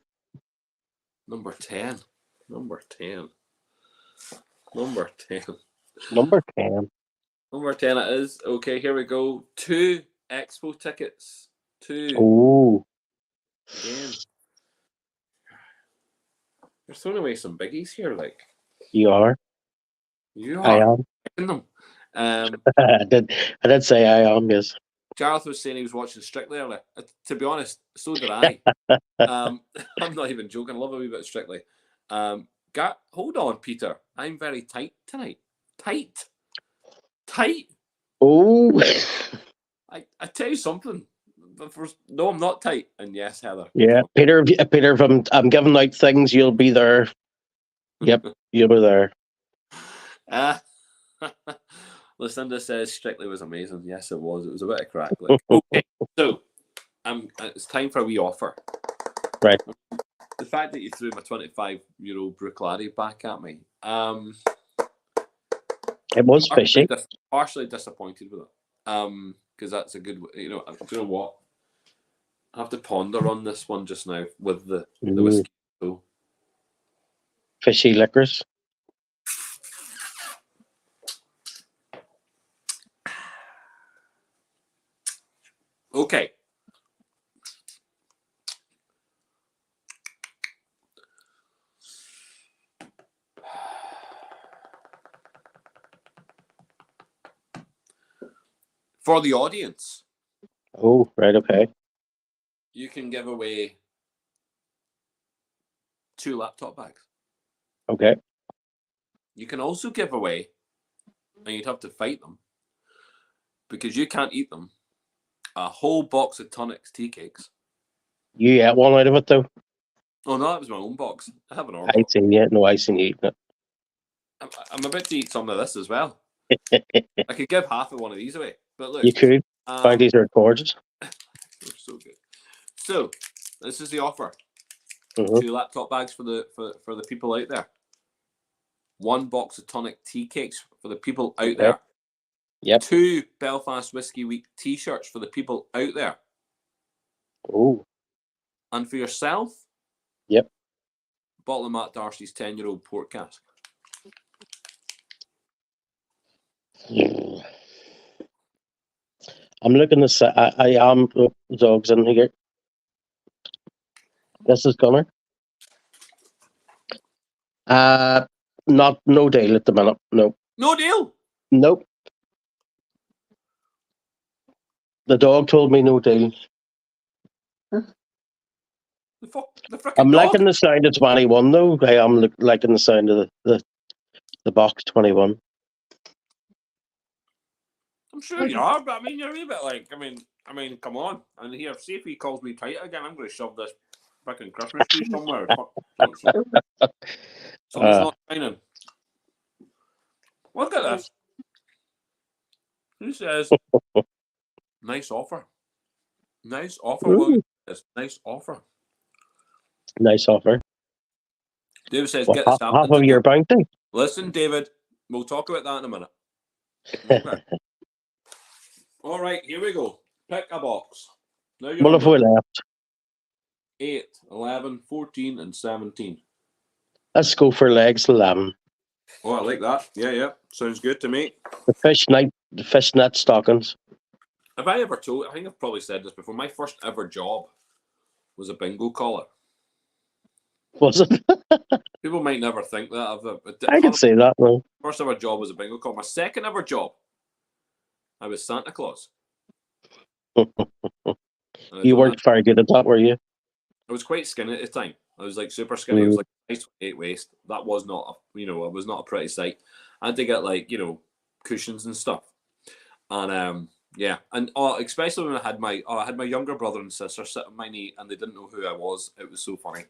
Number 10. Number 10. Number 10. Number 10. Number 10 it is. Okay, here we go. 2 expo tickets. 2. Ooh. Again. You're throwing away some biggies here, like. You are. You I are am. picking them. I did say I am, yes. Gareth was saying he was watching Strictly earlier. To be honest, so did I. I'm not even joking. I love a wee bit of Strictly. Hold on, Peter. I'm very tight tonight. Tight. Oh. I tell you something. No, I'm not tight. And yes, Heather. Yeah, Peter, if I'm giving out things, you'll be there. Yep, you'll be there. Lucinda says Strictly was amazing. Yes, it was. It was a bit of crack. Like. Okay, so it's time for a wee offer. Right. The fact that you threw my €25 Bruichladdich back at me, it was fishy. Partially disappointed with it, because that's a good. You know what? I have to ponder on this one just now with the whiskey. So. Fishy liquors. Okay. For the audience. Oh, right, okay. You can give away 2 laptop bags. Okay. You can also give away, and you'd have to fight them, because you can't eat them, a whole box of tonics tea cakes. You ate one out of it, though? Oh, no, that was my own box. I have an order. I seen you. No, I seen you eating it. I'm about to eat some of this as well. I could give half of one of these away. But look. You could. These are gorgeous. They're so good. So, this is the offer. Mm-hmm. 2 laptop bags for the people out there. 1 box of tonic tea cakes for the people out there. Yep. 2 Belfast Whiskey Week t-shirts for the people out there. Oh. And for yourself, yep, bottle of Matt Darcy's 10-year-old port cask. I'm looking to say I am dogs in here. This is Gunner. No deal at the minute. No. No deal. Nope. The dog told me no deal. I'm liking the sound of 21 though. I am liking the sound of the box 21. I'm sure you are, but I mean, you're a wee bit like, I mean, come on. And here, see if he calls me tight again, I'm going to shove this fucking Christmas tree somewhere. Sun's not shining. Look at this. Who says nice offer? Nice offer. Look at this. Nice offer. Nice offer. David says, What, get the half of your bounty? Listen, David, we'll talk about that in a minute. Okay. All right, here we go. Pick a box. Now you're What on have we left? 8, 11, 14, and 17. Let's go for legs 11. Oh, I like that. Yeah. Sounds good to me. The fishnet stockings. Have I ever told? I think I've probably said this before. My first ever job was a bingo caller. Was it? People might never think that. I can say that, no. First ever job was a bingo caller. My second ever job, I was Santa Claus. You weren't very good at that, were you? I was quite skinny at the time. I was like super skinny. I was like nice 8 waist. That was not, I was not a pretty sight. I had to get like, cushions and stuff. And yeah, and especially when I had my younger brother and sister sit on my knee and they didn't know who I was. It was so funny.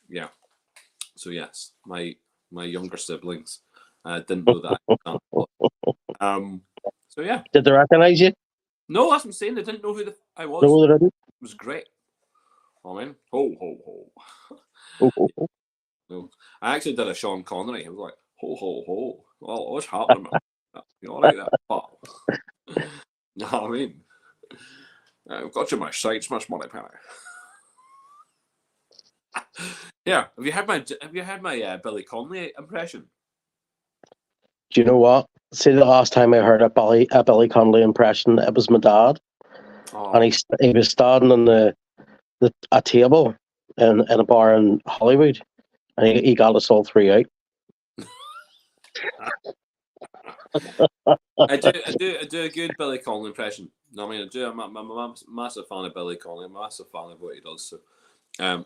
Yeah. So yes, my younger siblings didn't know that. So yeah. Did they recognize you? No, that's what I'm saying. They didn't know who I was. No, they didn't. It was great. I mean, ho ho ho. Oh. No, I actually did a Sean Connery. I was like, ho ho ho. Well, what's happening, man? You all right there? Oh. You know what I mean? I've got you my sights, much money, penny. Yeah. Have you had my Billy Connolly impression? Do you know what? See, the last time I heard a Billy Connolly impression, it was my dad, and he was standing on a table in a bar in Hollywood, and he got us all three out. I do a good Billy Connolly impression. No, I mean, I'm a massive fan of Billy Connolly. I'm a massive fan of what he does.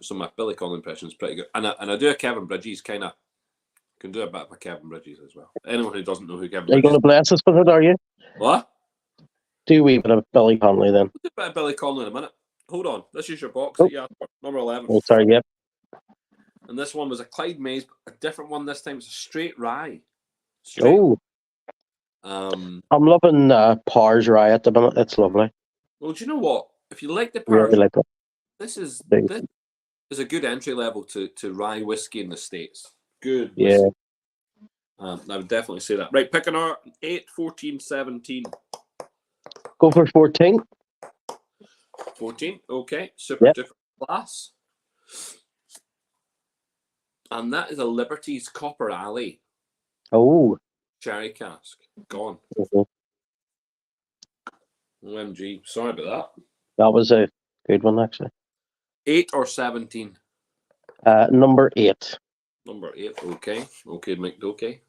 So my Billy Connolly impression is pretty good. And I do a Kevin Bridges kind of. Can do a bit of a Kevin Bridges as well. Anyone who doesn't know who Kevin Are you Bridges going to bless us with it, are you? What? Do a wee bit of Billy Connolly then. We'll do a bit of Billy Connolly in a minute. Hold on. This is your box. Oh. Yeah, number 11. Oh, sorry, yep. And this one was a Clyde Mays, a different one this time. It's a straight rye. Oh. I'm loving Pars Rye at the minute. It's lovely. Well, do you know what? If you like the Really Pars, like it. this is a good entry level to rye whiskey in the States. Good whiskey. Yeah. I would definitely say that. Right, pick an hour. 8, 14, 17. Go for 14. 14, okay. Super different class. And that is a Liberty's Copper Alley. Oh. Cherry cask. Gone. Mm-hmm. OMG. Sorry about that. That was a good one, actually. 8 or 17? Number 8. Number 8, okay. Okay, Mike, okay.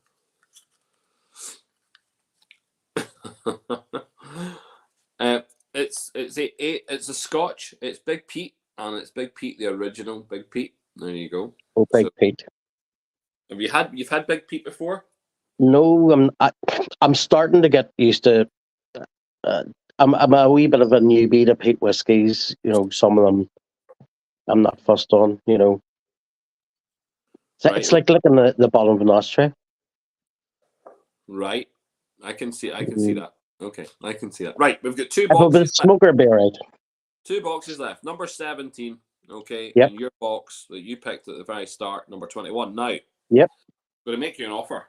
It's a Scotch. It's Big Pete, and it's Big Pete, the original Big Pete. There you go. Oh, Big Pete. You've had Big Pete before? No, I'm starting to get used to. I'm a wee bit of a newbie to peat whiskies. Some of them I'm not fussed on. Right. It's like licking the bottom of an ashtray. Right. I can see that. Okay, I can see that. Right, we've got 2 If it was boxes left. smoker beer, right? 2 boxes left. Number 17, okay, Yep. in your box that you picked at the very start, number 21. Now, Yep. I'm going to make you an offer.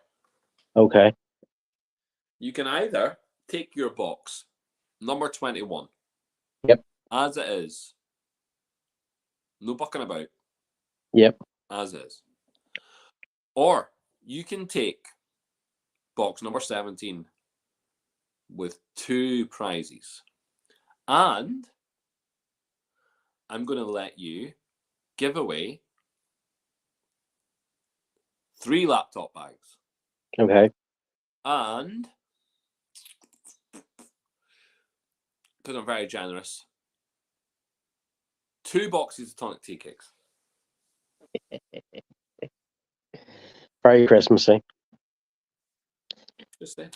Okay. You can either take your box, number 21. Yep. As it is. No bucking about. Yep. As is. Or you can take box number 17 with 2 prizes. And I'm going to let you give away 3 laptop bags. Okay. And because I'm very generous, 2 boxes of tonic tea cakes. Very Christmassy. Just there.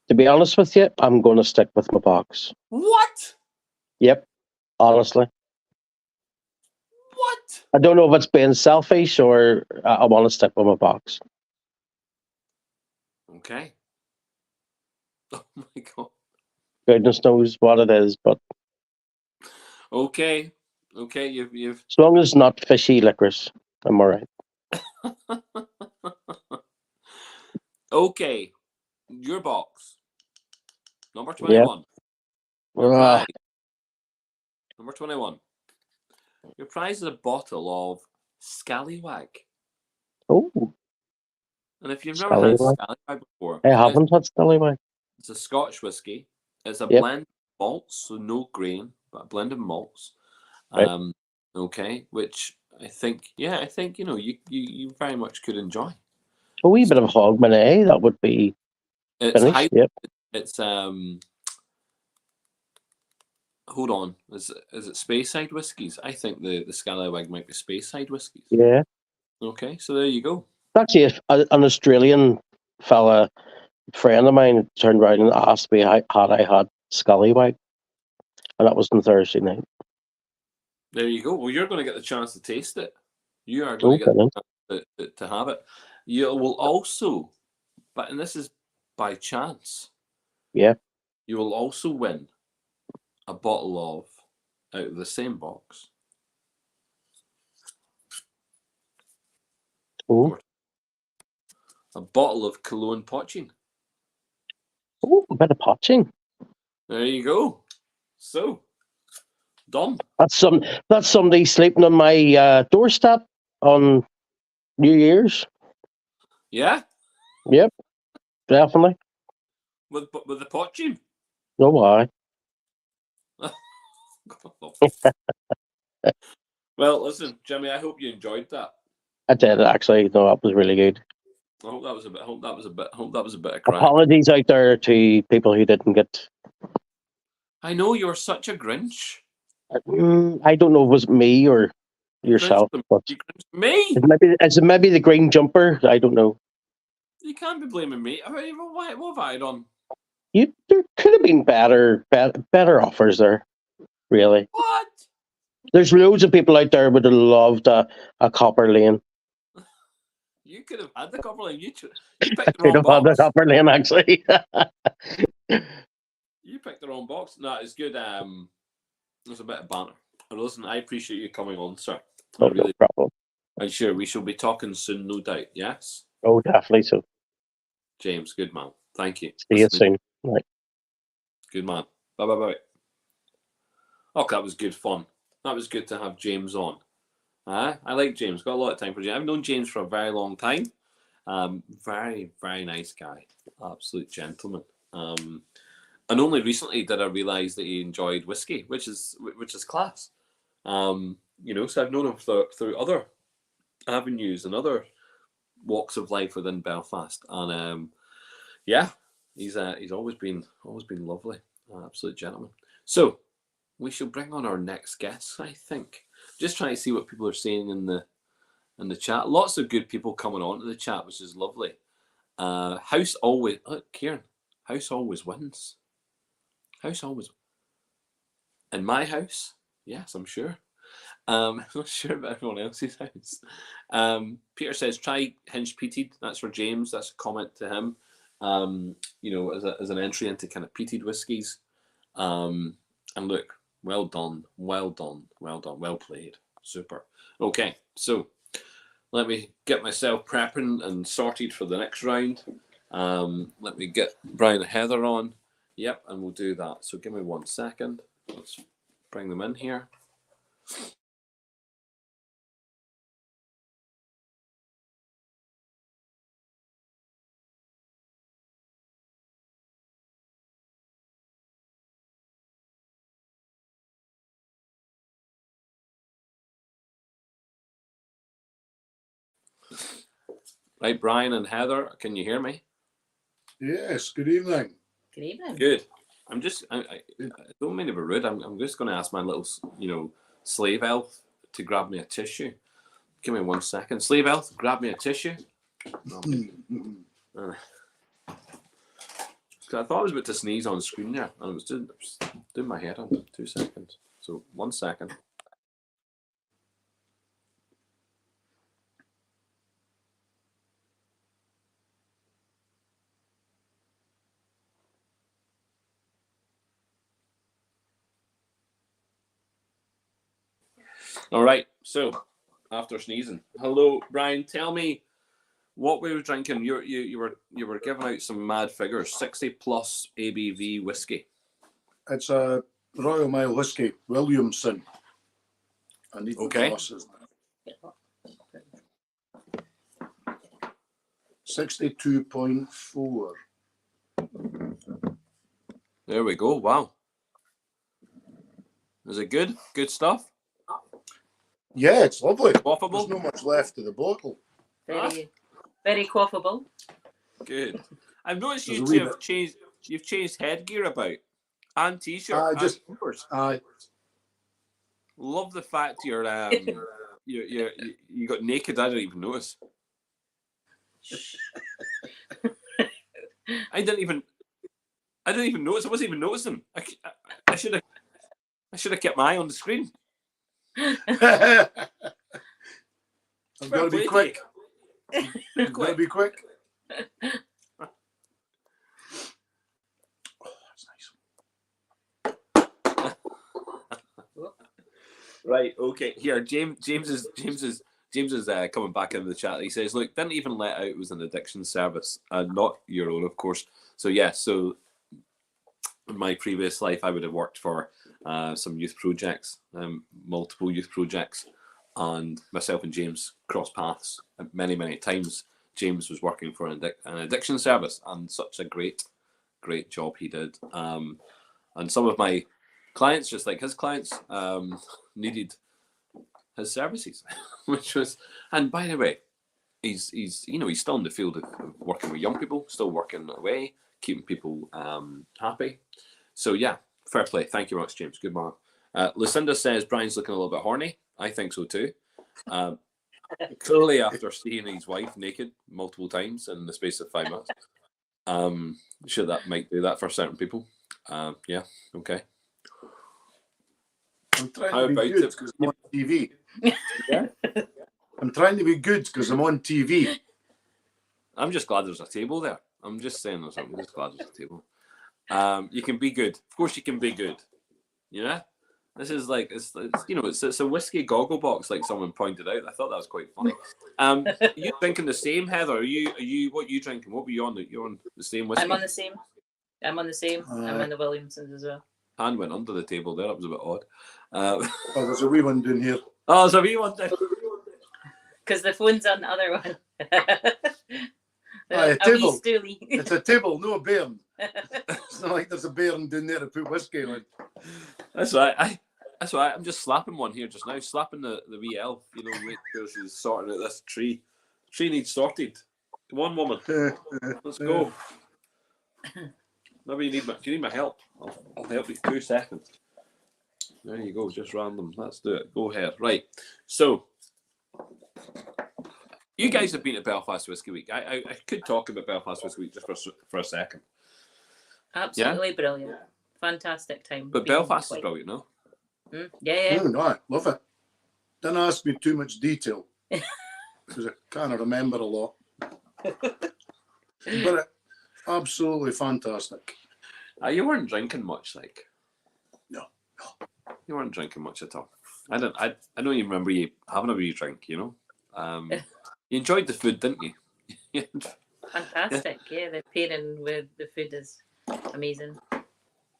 To be honest with you, I'm going to stick with my box. What? Yep. Honestly. What? I don't know if it's being selfish or I want to stick with my box. Okay. Oh my god. Goodness knows what it is, but Okay. Okay. You've. as long as it's not fishy licorice, I'm alright. Okay. Your box. Number Yeah. 21. Your Ah, prize. Number 21. Your prize is a bottle of Scallywag. oh, And if you've never had scallywag. Scallywag before, I haven't had scallywag. it's a Scotch whiskey. It's a Yep. blend of malts, so no grain, but a blend of malts. Right. Okay, which I think, you very much could enjoy. A wee bit of hogmanay, that would be It's finished. high. Yep. It's Hold on, is it Speyside whiskies? I think the Scallywag might be Speyside whiskies. Yeah. Okay, so there you go. Actually, an Australian fella, friend of mine, turned around and asked me had I had scallywag, and that was on Thursday night. There you go. Well, you're going to get the chance to taste it. You are Oh, going to get brilliant. the chance to have it. You will also, and this is by chance, Yeah. you will also win a bottle of, out of the same box, Oh, a bottle of Cologne Poaching. oh, a bit of poaching. There you go. So, done. That's somebody sleeping on my doorstep on New Year's. Yeah, Yep, definitely. with the Poaching. No why. Well, listen, Jimmy, I hope you enjoyed that. I did actually. No, that was really good. I hope that was a bit. Hope that was a bit of crack. Apologies out there to people who didn't get. I know you're such a Grinch. I don't know if it was me or yourself, but You Grinch me. is it maybe the green jumper? I don't know. You can't be blaming me. What have I done? There could have been better offers there. Really, What? there's loads of people out there would have loved a copper lane. You could have had the copper line. You picked the Could wrong have had the box. copper lane actually. You picked the wrong box. No, it's good. There's a bit of banter. And listen, I appreciate you coming on, sir. I Oh, no really. problem. I'm sure we shall be talking soon, no doubt. Yes, Oh, definitely. So James, good man. Thank you. see you soon. Right. Good man. Bye bye bye. Oh, that was good fun. That was good to have James on. I like James. Got a lot of time for James. I've known James for a very long time. Very, very nice guy. Absolute gentleman. And only recently did I realise that he enjoyed whiskey, which is class. So I've known him through other avenues and other walks of life within Belfast, and he's always been lovely, absolute gentleman. So we shall bring on our next guest. I think just trying to see what people are saying in the chat. Lots of good people coming on to the chat, which is lovely. House always, Kieran. House always wins. House always. In my house, yes, I'm sure. I'm not sure about everyone else's house. Peter says, try Hinge Peated. That's for James. That's a comment to him. As an entry into kind of peated whiskies. And look, well done, well done, well done, well played. Super. Okay, so let me get myself prepping and sorted for the next round. Let me get Brian and Heather on. Yep, and we'll do that. So give me 1 second. Let's bring them in here. Right, Brian and Heather, can you hear me? Yes, good evening. Good evening. Good. I don't mean to be rude. I'm just going to ask my little, slave elf to grab me a tissue. Give me 1 second. Slave elf, grab me a tissue. I thought I was about to sneeze on screen there, and I was doing my head on. 2 seconds. So 1 second. All right. So after sneezing, hello, Brian. Tell me what we were drinking. You were giving out some mad figures. 60+ ABV whiskey. It's a Royal Mile whiskey, Williamson. I need the Okay. glasses. 62.4. There we go. Wow. Is it good? Good stuff. Yeah, it's lovely. Quaffable? There's not much left of the bottle. Very, very quaffable. Good. I've noticed There's you a two wee have changed. You've changed headgear about and t-shirt. I and just- slippers. Aye. Love the fact you're you got naked. I didn't even notice. I didn't even notice. I wasn't even noticing. I should have kept my eye on the screen. I've got to Fair play be to quick. you. I've got to be quick. Oh, that's nice. Right. Okay. Here, James is coming back into the chat. He says, "Look, didn't even let out it was an addiction service, not your own, of course." So yeah. So in my previous life, I would have worked for some youth projects, multiple youth projects, and myself and James crossed paths many times. James was working for an addiction service, and such a great job he did. And some of my clients, just like his clients, needed his services, which was. And by the way, he's still in the field of working with young people, still working away, keeping people happy. So yeah, fair play. Thank you very much, James. Good man. Lucinda says Brian's looking a little bit horny. I think so too. Clearly, after seeing his wife naked multiple times in the space of 5 months, sure that might do that for certain people. Yeah, okay. I'm trying How to be about good it? because I'm on TV. Yeah. I'm trying to be good because I'm on TV. I'm just glad there's a table there. I'm just saying there's something. I'm just glad there's a table. You can be good. Of course, you can be good. Yeah. This is like it's a whiskey goggle box, like someone pointed out. I thought that was quite funny. You drinking the same, Heather? Are you what are you drinking? What were you on? You're on the same whiskey. I'm on the same. I'm on the Williamsons as well. Hand went under the table there. That was a bit odd. Oh, there's a wee one down here. Oh, so you want to? Because the phone's on the other one. Aye, a wee table. stoolie. It's a table, no a bairn. It's not like there's a bairn down there to put whiskey on. That's right. That's right. I'm just slapping one here just now. Slapping the wee elf. Make sure she's sorting out this tree. Tree needs sorted. Come on, woman. Let's go. Maybe do you need my help? I'll help you. 2 seconds. There you go. Just random. Let's do it. Go ahead. Right. So, you guys have been at Belfast Whisky Week. I could talk about Belfast Whisky Week just for a second. Absolutely brilliant. Fantastic time. But Belfast is brilliant, no? Yeah. No, I love it. Don't ask me too much detail because I can't remember a lot. But absolutely fantastic. You weren't drinking much, like. No. You weren't drinking much at all. I don't even remember you having a wee drink. You enjoyed the food, didn't you? Fantastic. Yeah, the pairing with the food is amazing.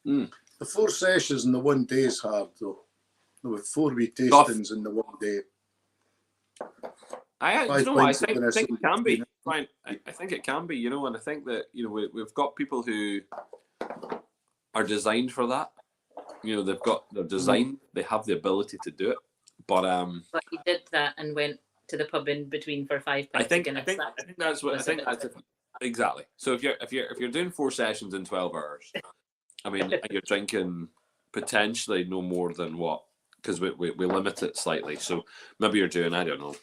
The 4 sessions in the one day is hard though. There were 4 wee tastings in the one day. I think it can be. Fine. I think it can be, and I think that we've got people who are designed for that. They're designed. They have the ability to do it. But he did that and went to the pub in between for 5 pints. I think that's what I think. Exactly. So if you're doing 4 sessions in 12 hours, I mean, and you're drinking potentially no more than what? Because we limit it slightly. So maybe you're doing, I don't know,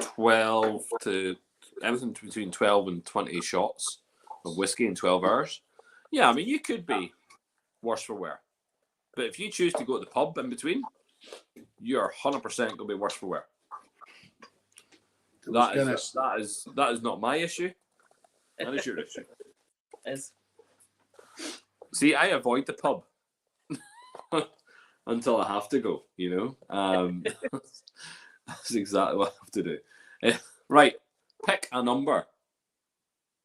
12 to anything between 12 and 20 shots of whiskey in 12 hours. Yeah, I mean, you could be worse for wear. But if you choose to go to the pub in between, you're 100% going to be worse for wear. That is not my issue. That is your issue. Is. See, I avoid the pub. until I have to go, you know. That's exactly what I have to do. Right, pick a number.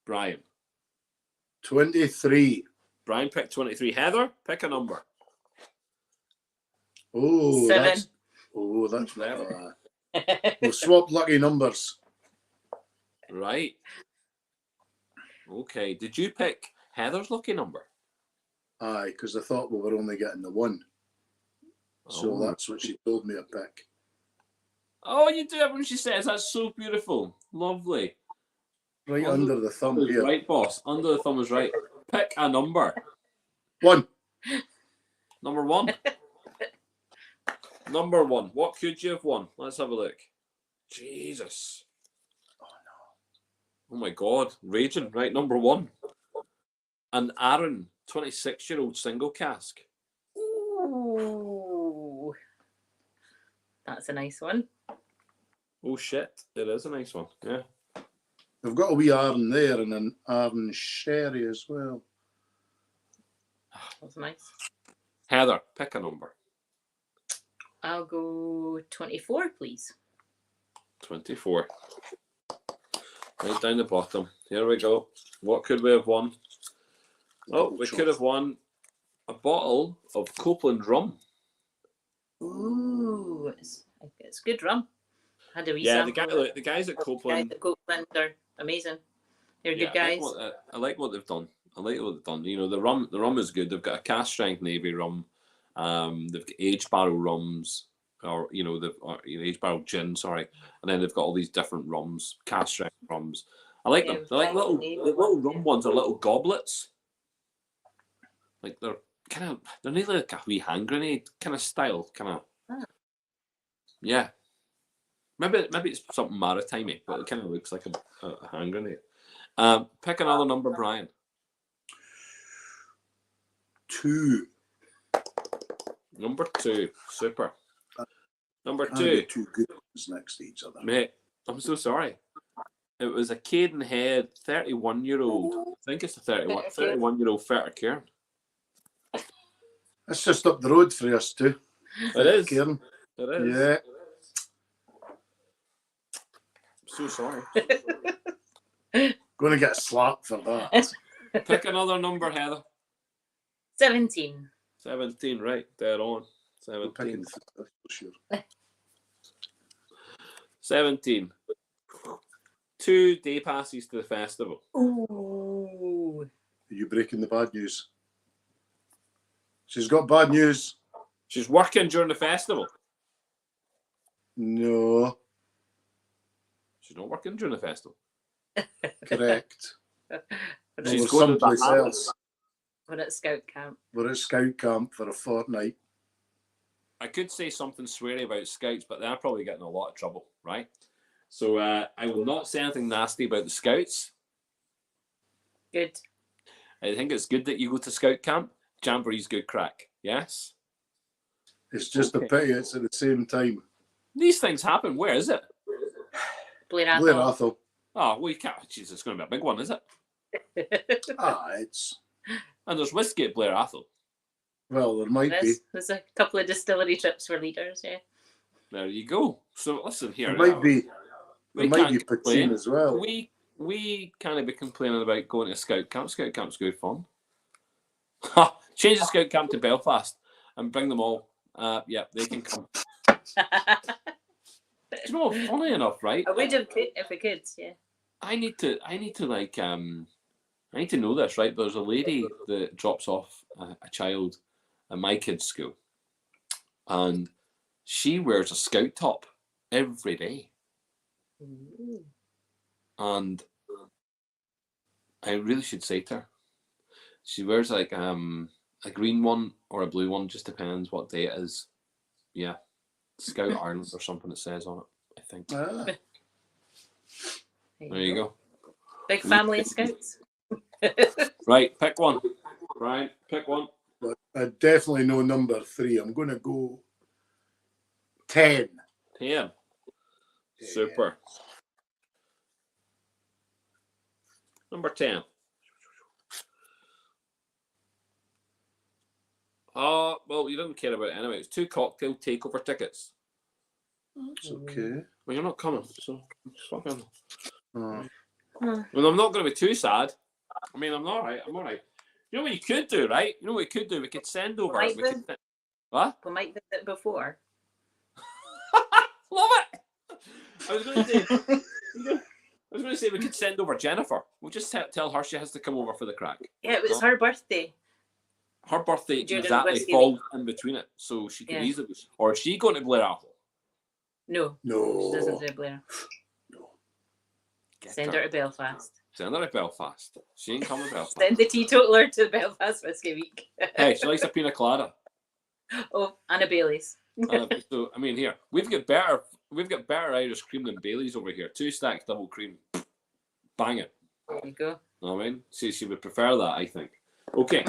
Brian. 23. Brian picked 23. Heather, pick a number. Oh, 7. that's we'll swap lucky numbers. Right. Okay. Did you pick Heather's lucky number? Aye, because I thought we were only getting the 1. So Oh. that's what she told me to pick. Oh, you do it when she says. That's so beautiful. Lovely. Right under the thumb here. Right, boss. Under the thumb is right. Pick a number. 1. Number 1. Number 1. What could you have won? Let's have a look. Jesus. Oh no. Oh my God. Raging. Right, number 1. An Aaron 26-year-old single cask. Ooh. That's a nice one. Oh shit. It is a nice one. Yeah. They've got a wee Arden there and an Arden sherry as well. That's nice. Heather, pick a number. I'll go 24, please. 24. Right down the bottom. Here we go. What could we have won? Oh, we could have won a bottle of Copeland rum. Ooh, it's good rum. Had a wee Yeah, sample. the guys at The guys Copeland. at Copeland are amazing. They're Yeah, good guys. I like what they've done. I like what they've done. You know, the rum is good. They've got a cast strength navy rum. They've got aged barrel rums, or aged barrel gin. Sorry, and then they've got all these different rums, cast strength rums. I like them. They're like little rum ones are little goblets. Like they're nearly like a wee hand grenade kind of style, kind of. Ah. Yeah. Maybe it's something maritime, but it kind of looks like a hand grenade. Pick another number, Brian. 2. Number 2. Super. Number Can't 2. be 2 good ones next to each other. Mate, I'm so sorry. It was a Cadenhead 31-year-old. I think it's a 31-year-old Fetter Cairn. It's just up the road for us too. It is. Cairn. It is. Yeah. I'm so sorry. Going to get slapped for that. Pick another number, Heather. 17. 17, right. Dead on. We're 17. picking for sure. 17. 2 day passes to the festival. Ooh. Are you breaking the bad news? She's got bad news. She's working during the festival. No. She's not working during the festival. Correct. She's We're going to someplace the else. We're at scout camp. We're at scout camp for a fortnight. I could say something sweary about scouts, but then I'd probably get in a lot of trouble, right? So I will not say anything nasty about the scouts. Good. I think it's good that you go to scout camp. Jamboree's good crack. Yes? It's just a pity it's at the same time. These things happen. Where is it? Blair Blair Athol. Athol. Oh, well, you can't. Jesus, it's going to be a big one, is it? It's... And there's whiskey at Blair Athol. Well, there might be. There's a couple of distillery trips for leaders, yeah. There you go. So listen here. There might be. We There might can't be complain. poutine as well. We can't be complaining about going to scout camp. Scout camp's good fun. Change the scout camp to Belfast and bring them all. Yeah, they can come. Do you know what? Funny enough, right? I would have if we could, yeah. I need to know this, right? There's a lady that drops off a child at my kid's school, and she wears a scout top every day. Ooh. And I really should say to her, she wears like a green one or a blue one, just depends what day it is. Yeah, Scout Ireland or something it says on it, I think. Ah, There you go. Big family of scouts. Right, pick one. Brian, pick one. but I definitely know number 3. I'm going to go 10. 10. Super. Number 10. Oh, well, you didn't care about it anyway. It's 2 cocktail takeover tickets. It's okay. Well, you're not coming, so fucking. Oh. Well, I'm not going to be too sad. I mean, I'm all right. I'm all right. You know what you could do, right? You know what we could do? We could send over. Might We could, what? We might visit before. Love it. I was going to say. I was going to say we could send over Jennifer. We'll just tell her she has to come over for the crack. Yeah, it was her birthday. Her birthday During exactly Whiskey falls in between it, so she could Yeah. easily. Or is she going to Blair Apple? No, she doesn't do Blair. Get Send her to Belfast. Send her to Belfast. She ain't coming to Belfast. Send the teetotaler to Belfast Whiskey Week. Hey, she likes a pina colada. Oh, and a Bailey's. So I mean, here we've got better Irish cream than Bailey's over here. 2 stacks double cream, bang it. There you go. Know what I mean, see, she would prefer that, I think. Okay,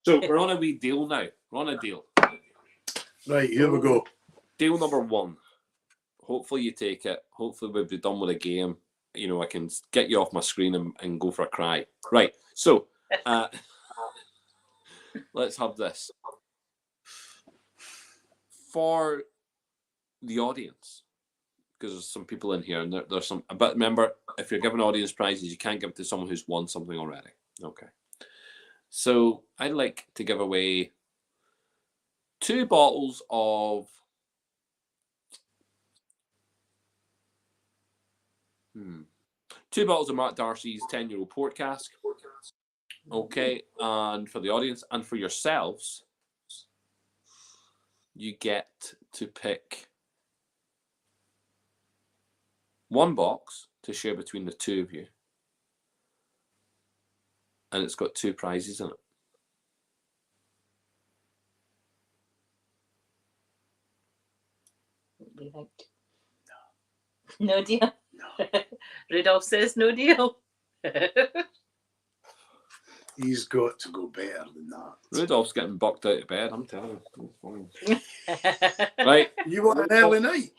so we're on a wee deal now. We're on a deal. Right, here we go. Deal number 1. Hopefully you take it. Hopefully we'll be done with the game. You know, I can get you off my screen and go for a cry. Right. So let's have this. For the audience, because there's some people in here and there's some, but remember, if you're giving audience prizes, you can't give it to someone who's won something already. Okay. So I'd like to give away 2 bottles of two bottles of Mark Darcy's 10-year-old port cask. Okay, and for the audience and for yourselves, you get to pick 1 box to share between the 2 of you. And it's got 2 prizes in it. What do you think? No deal. Rudolph says no deal. He's got to go better than that. Rudolph's getting bucked out of bed, I'm telling you. Right. You want an early night?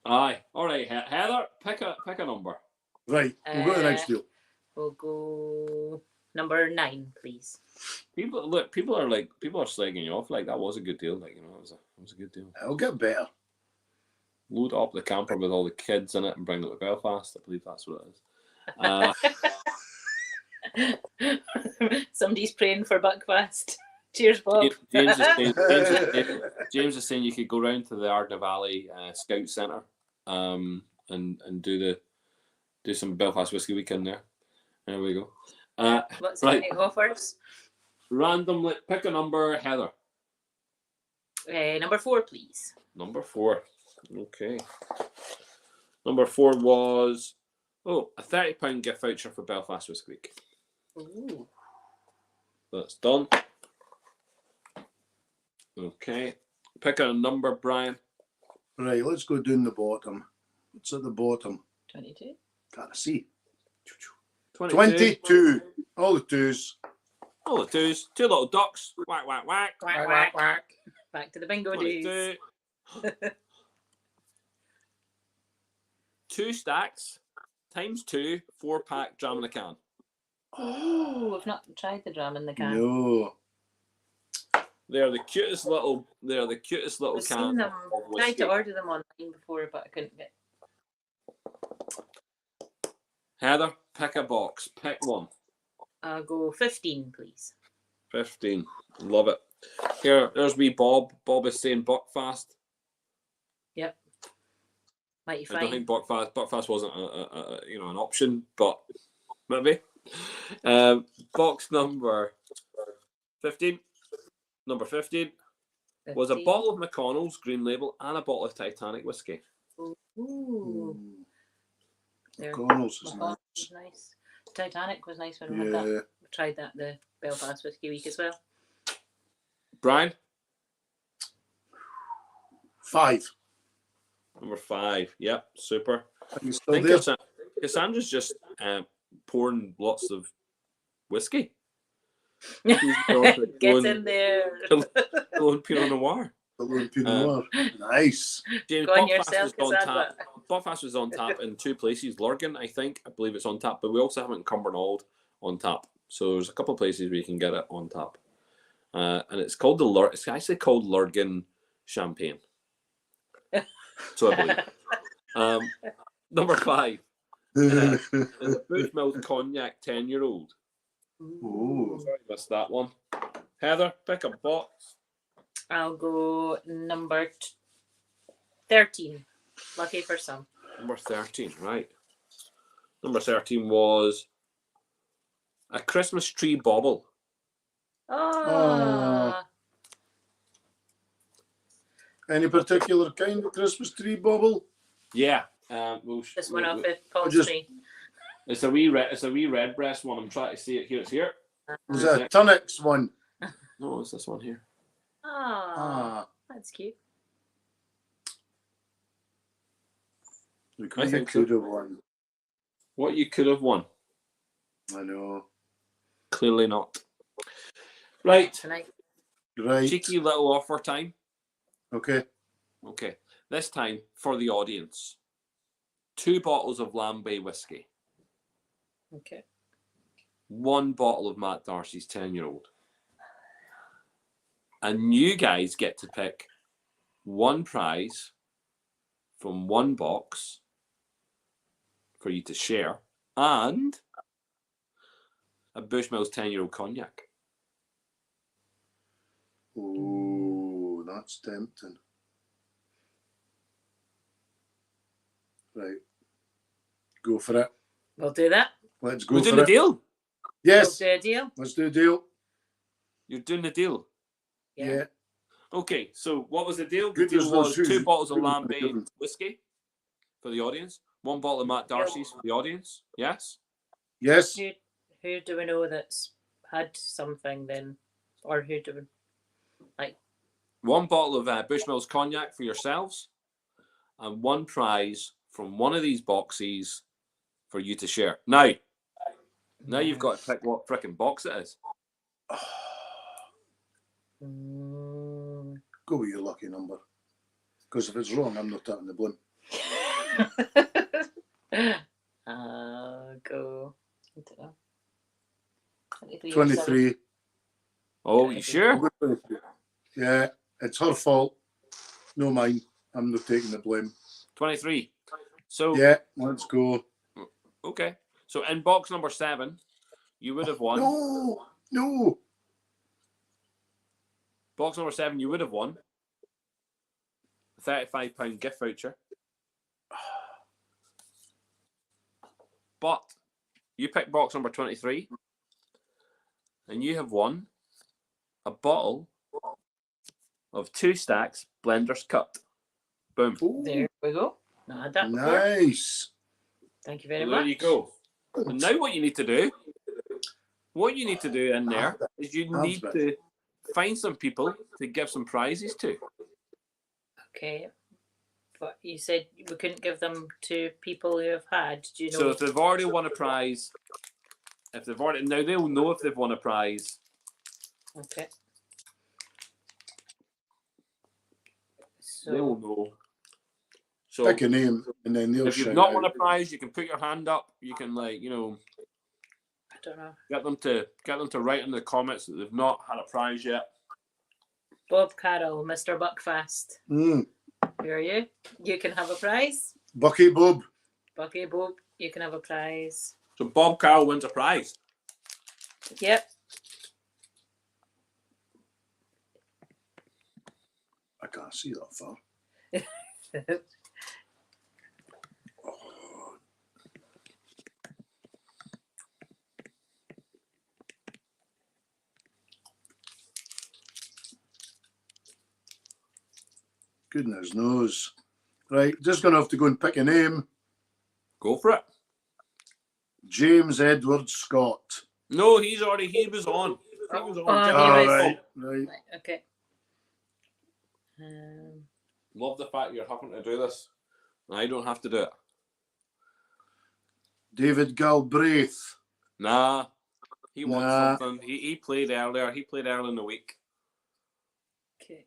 Aye. All right, Heather, pick a number. Right, we'll go to the next deal. We'll go number 9, please. People are slagging you off like that was a good deal. Like, you know, it was a good deal. It'll get better. Load up the camper with all the kids in it and bring it to Belfast. I believe that's what it is. Somebody's praying for Buckfast. Cheers, Bob. James is saying you could go round to the Ardna Valley Scout Centre and do some Belfast Whiskey Weekend there. There we go. What's right. the offers? Randomly pick a number, Heather. Number 4, please. Number 4. Okay. Number 4 was a £30 gift voucher for Belfast Whiskey Week. Ooh. That's done. Okay. Pick a number, Brian. Right, let's go down the bottom. What's at the bottom? 22. Can't see. 22. 22. All the 2s. All the 2s. 2 little ducks. Whack, whack, whack. Quack, quack, quack. Back to the bingo 22. days. 2 stacks times 2 4-pack dram in a can. Ooh, I've not tried the drum in the can. No. They're the cutest little I've cans seen them. of Tried whiskey. to order them online before, but I couldn't get. Heather, pick a box. Pick one. I'll go 15, please. 15. Love it. Here, there's wee Bob. Bob is saying Buckfast. Yep. Mighty I don't fine. think Buckfast wasn't an option, but maybe. Box number 15. Number 15 was a 15. bottle of McConnell's Green Label and a bottle of Titanic whiskey. Ooh. There. McConnell's is McConnell's nice. was nice. Titanic was nice when we had that. Yeah. We tried that the Belfast Whiskey Week as well. Brian, 5. number 5. Yep, super. Are you I still think there? Cassandra's just pouring lots of whiskey. Get Going- in there. Going Pinot Noir. Pinot Noir. Nice. James, Go on Buckfast yourself, was on Cassandra. tap. Buckfast was on tap in 2 places. Lurgan, I think. I believe it's on tap. But we also have it in Cumbernauld on tap. So there's a couple of places where you can get it on tap. And it's called it's actually called Lurgan Champagne. So I believe. Number 5 is a Bushmills Cognac 10-year-old. Ooh. Sorry, missed that one. Heather, pick a box. I'll go number 13. Lucky for some. Number 13, right. Number 13 was a Christmas tree bauble. Oh. Any particular kind of Christmas tree bauble? Yeah. This one off of Paul's just- tree. It's a wee red breast one. I'm trying to see it here. It's here. Is that a Tunnix one? No, it's this one here. Ah, that's cute. We I think so. could have won. What you could have won. I know. Clearly not. Right. Tonight. Right. Cheeky little offer time. Okay. Okay. This time for the audience. 2 bottles of Lambay whiskey. Okay. 1 bottle of Matt Darcy's 10-year-old. And you guys get to pick 1 prize from 1 box for you to share and a Bushmills 10-year-old cognac. Oh, that's tempting. Right. Go for it. We'll do that. Let's go We're for doing a it. deal. Yes. We'll do a deal. Let's do a deal. You're doing the deal. Yeah. Okay, so what was the deal? The Goodness deal was knows 2 who's- bottles of who's Lambay given. whiskey for the audience. 1 bottle of Matt Darcy's for the audience. Yes? Yes. Who do we know that's had something then? Or who do we... 1 bottle of Bushmills cognac for yourselves, and 1 prize from one of these boxes for you to share. Now you've got to pick what frickin' box it is. Mm. Go with your lucky number. Because if it's wrong, I'm not taking the blame. Go. I don't know. 23 or 23. Oh, you sure? Yeah, it's her fault. No mine. I'm not taking the blame. 23. So, Yeah, let's go. okay. So in box number 7, you would have won. No. Box number 7, you would have won a £35 gift voucher. But you picked box number 23, and you have won a bottle of 2 Stacks Blender's Cut. Boom. Ooh, There we go. Not had that before. nice. Thank you very Well, much. there you go. And now what you need to do in there is you need to find some people to give some prizes to. Okay. But you said we couldn't give them to people who have had. Do you know? So if they've already won a prize, now they'll know if they've won a prize. Okay. So They'll know. So Pick a name and then they'll if you've shout not out. won a prize, you can put your hand up. You can I don't know. get them to write in the comments that they've not had a prize yet. Bob Carroll, Mr. Buckfast. Who are you? You can have a prize. Bucky Bob. Bucky Bob, you can have a prize. So Bob Carroll wins a prize. Yep. I can't see that far. Oh. Goodness knows. Right, just going to have to go and pick a name. Go for it. James Edward Scott. No, he was on. He was on. Oh, he Just- was. Right. Right, okay. Love the fact you're having to do this. I don't have to do it. David Galbraith. Nah. He won Nah. something. He played earlier. He played earlier in the week. Okay.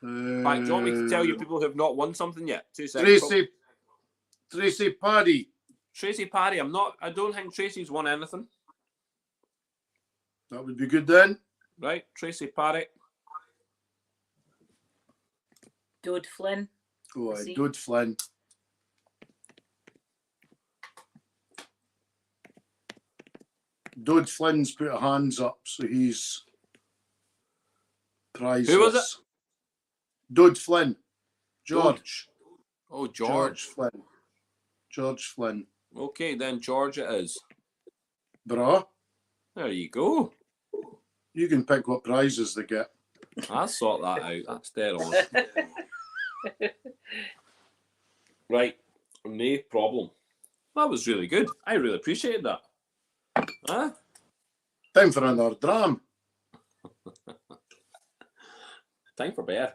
Right, do you want me to tell you people who have not won something yet? 2 seconds. Tracy Paddy. Tracy Parry. I don't think Tracy's won anything. That would be good then. Right, Tracy Parry. Dode Flynn. Oh, Is he? Dud Flynn. Dud Flynn's put a hands up, so he's prizeless. Who was it? Dud Flynn. George. Oh, George George. Flynn. George Flynn. Okay, then George it is. Bra, There you go. you can pick what prizes they get. I'll sort that out. That's dead on. Right, no problem. That was really good. I really appreciated that. Huh? Time for another dram. Time for bed.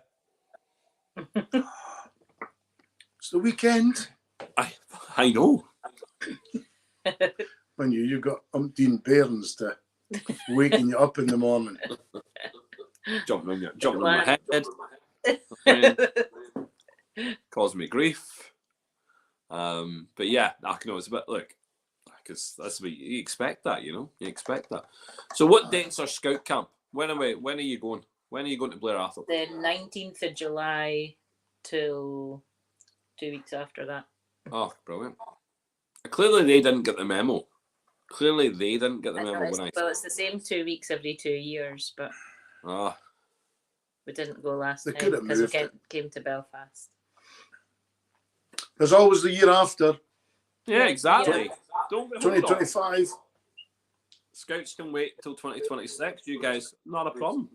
It's the weekend. I know. When you got umpteen bairns to waking you up in the morning. Jumping on my head. Causing me grief. But yeah, I know it's a bit because that's what you expect that, you expect that. So what dates are Scout Camp? When are you going? When are you going to Blair Athol? The 19th of July till 2 weeks after that. Oh, brilliant. Clearly they didn't get the memo. Well, It's the same 2 weeks every 2 years, but we didn't go last They time could have because we moved it. came to Belfast. There's always the year after, yeah, exactly. Don't be hold on. 2025. Scouts can wait till 2026. You guys, not a problem.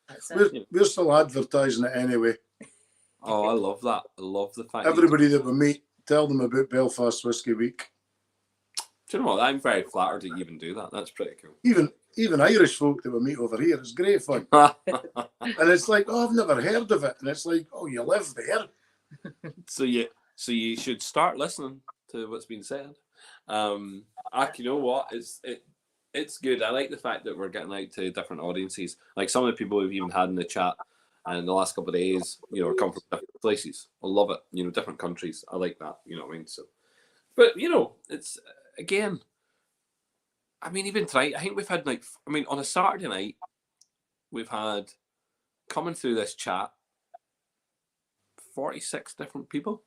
That's it. We're still advertising it anyway. Oh, I love that. I love the fact. Everybody that we meet, tell them about Belfast Whisky Week. Do you know what? I'm very flattered that you even do that. That's pretty cool. Even Irish folk that we meet over here, it's great fun. And it's like, oh, I've never heard of it. And it's like, oh, you live there. So you should start listening to what's been said. You know what? It's good. I like the fact that we're getting out to different audiences. Like some of the people we've even had in the chat in the last couple of days, are come from different places. I love it. Different countries. I like that. You know what I mean? So, but it's again. I mean, even tonight, I think we've had on a Saturday night, we've had coming through this chat 46 different people.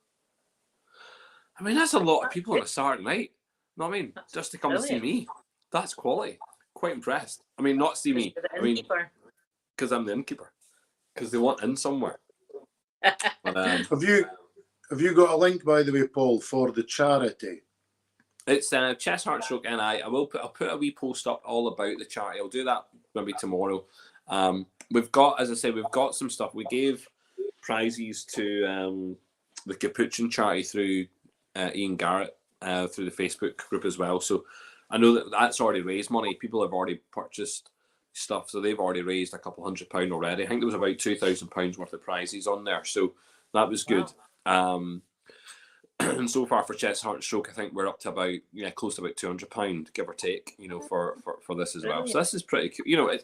I mean, that's a lot of people on a Saturday night. You know what I mean? Just to come and see me. That's quality. Quite impressed. I mean, not see me. I mean, because I'm the innkeeper. Because they want in somewhere. But, Have you got a link, by the way, Paul, for the charity? It's Chess Heart Stroke NI. I'll put a wee post up all about the charity. I'll do that maybe tomorrow. We've got, as I say, we've got some stuff. We gave prizes to the Capuchin charity through Ian Garrett through the Facebook group as well. So I know that's already raised money. People have already purchased stuff, so they've already raised a couple £100 already. I think there was about £2,000 worth of prizes on there, so that was good. Wow. And so far for Chess Heart Stroke, I think we're up to about close to about £200, give or take, for this as well. So this is pretty cool.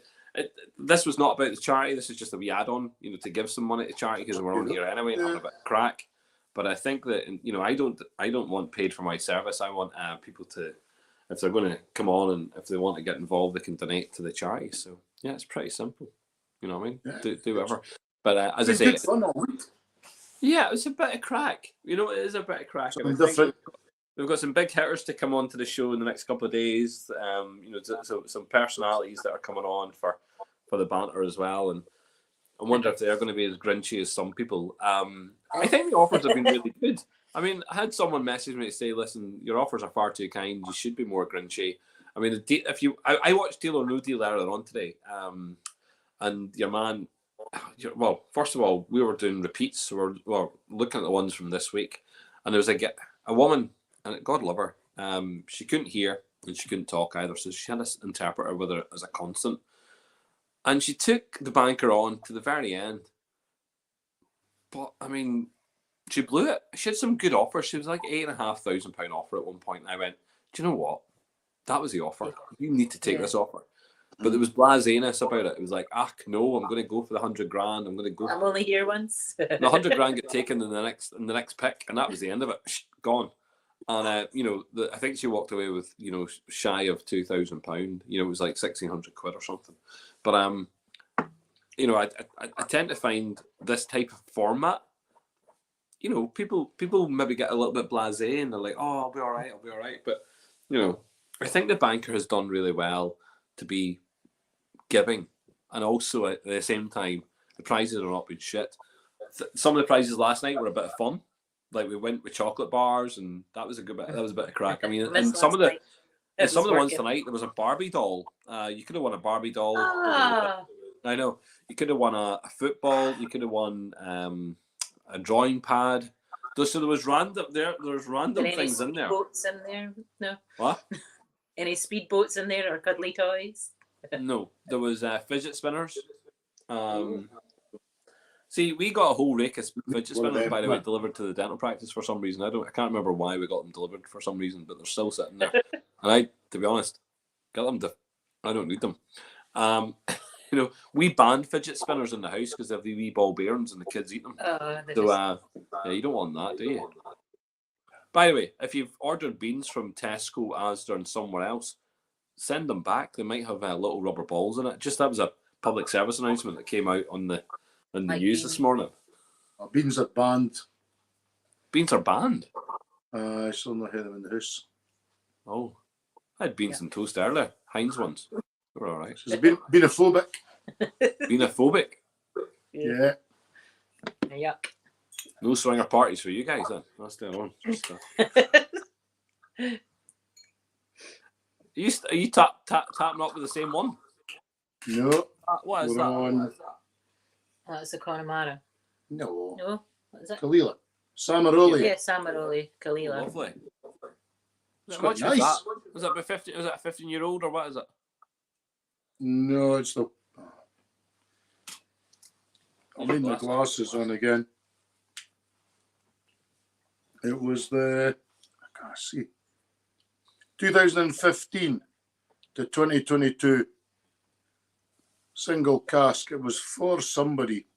This was not about the charity. This is just a wee add-on, to give some money to charity because we're on here anyway and having a bit of crack. But I think that I don't want paid for my service. I want people to, if they're going to come on and if they want to get involved, they can donate to the charity. So yeah, it's pretty simple. You know what I mean? Yeah. Do whatever. But as I say, good fun all week. Yeah, it was a bit of crack. It is a bit of crack. We've got some big hitters to come on to the show in the next couple of days. So some personalities that are coming on for the banter as well. And I wonder if they are going to be as grinchy as some people. I think the offers have been really good. I mean, I had someone message me to say, "Listen, your offers are far too kind. You should be more grinchy." I mean, I watched Deal or No Deal earlier on today, and your man. Well, first of all, we were doing repeats, so we're looking at the ones from this week, and there was a woman, and God love her, she couldn't hear and she couldn't talk either, so she had an interpreter with her as a constant, and she took the banker on to the very end. But I mean, she blew it. She had some good offers. She was like £8,500 offer at one point, and I went, "Do you know what? That was the offer. You need to take this offer." But there was blaseness about it. It was like, no, I'm going to go for the $100,000. I'm going to go. I'm only here once. The $100,000 get taken in the next pick, and that was the end of it. Gone. And I think she walked away with shy of £2,000. It was like 1,600 quid or something. But I tend to find this type of format. People maybe get a little bit blasé and they're like, "Oh, I'll be all right." But I think the banker has done really well to be giving, and also at the same time, the prizes are not been shit. Some of the prizes last night were a bit of fun. Like we went with chocolate bars, and that was a bit of crack. I mean, and some of the ones tonight, there was a Barbie doll. You could have won a Barbie doll. Ah. I know. You could have won a football. You could have won a drawing pad. So there was random things in there. Boats in there? No. What? Any speedboats in there or cuddly toys? No, there was fidget spinners. See, we got a whole rake of fidget spinners, by the way, delivered to the dental practice for some reason. I can't remember why we got them delivered for some reason, but they're still sitting there. And to be honest, I don't need them. We banned fidget spinners in the house because they have the wee ball bearings and the kids eat them. So you don't want that, do you? By the way, if you've ordered beans from Tesco, Asda, and somewhere else, send them back. They might have little rubber balls in it. That was a public service announcement that came out on the news this morning. Beans are banned. Beans are banned? I still not had them in the house. Oh, I had beans and toast earlier. Heinz ones. They were all right. She's beanophobic. Beanophobic? Yeah. Yuck. No swinger parties for you guys then. That's the other one. Are you tapping up with the same one? No. What is that? That's the Connemara. No. No? What is it? Kalila. Samaroli. Yeah, Samaroli, Kalila. Lovely. It's How much quite was nice. that? Was that about 50? Was that a 15-year-old or what is it? No, it's the. I'll leave my glasses on again. It was the. I can't see. 2015 to 2022. Single cask. It was for somebody,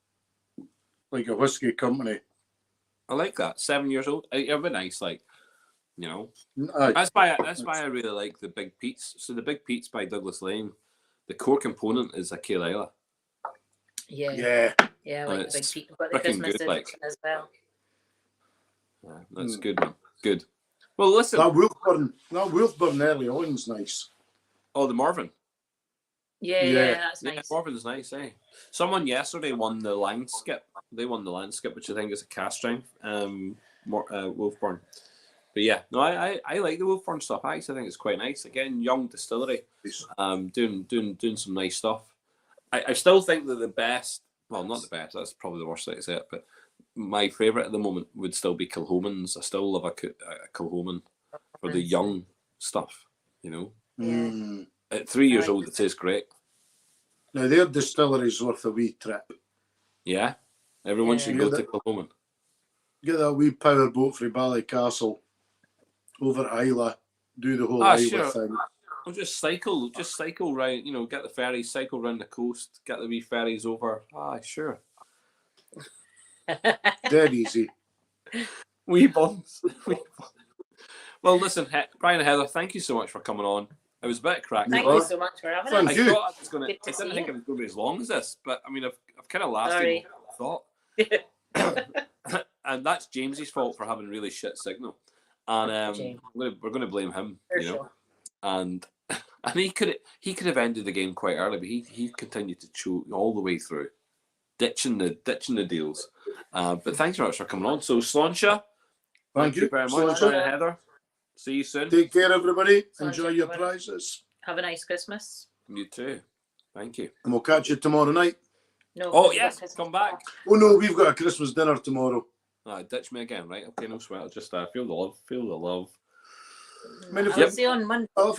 like a whiskey company. I like that. 7 years old. It'd be nice, like, Aye. That's why I really like the Big Pete's. So the Big Pete's by Douglas Lane, the core component is a Kailila. Yeah, like it's Big Pete. But the freaking Christmas good, like. as well. Yeah, that's good, man. Good. Well, listen. That Wolfburn early on's nice. Oh, the Morven. Yeah, that's nice. Yeah, Morven's nice, eh? Someone yesterday won the line skip. They won the line skip, which I think is a cast strength. Wolfburn. But yeah, no, I like the Wolfburn stuff. I actually think it's quite nice. Again, young distillery, doing some nice stuff. I still think that the best, well, not the best. That's probably the worst way to say it. But my favourite at the moment would still be Kilhoman's. I still love a Kilhoman for the young stuff. Yeah. At 3 years old, it tastes great. Now their distillery's worth a wee trip. Yeah, everyone should go to Kilhoman. Get that wee power boat from Ballycastle over Isla. Do the whole Isla thing. Or just cycle round. Get the ferries, cycle round the coast, get the wee ferries over. Sure. Dead easy. Wee buns. Well, listen, Brian and Heather, thank you so much for coming on. It was a bit of crack. Thank you so much for having us. I didn't think it was going to be as long as this, but I mean, I've kind of lasted what I thought. And that's James's fault for having really shit signal. And we're going to blame him, Sure. And he could have ended the game quite early, but he continued to chew all the way through, ditching the deals. But thanks very much for coming on. So Sláinte, thank you very much, Brian and Heather. See you soon. Take care, everybody. Enjoy your prizes. Have a nice Christmas. You too. Thank you. And we'll catch you tomorrow night. No. Oh yes, come back. Oh no, we've got a Christmas dinner tomorrow. Ditch me again, right? Okay, no sweat. I'll just feel the love. Feel the love. I mean, I'll see you on Monday. If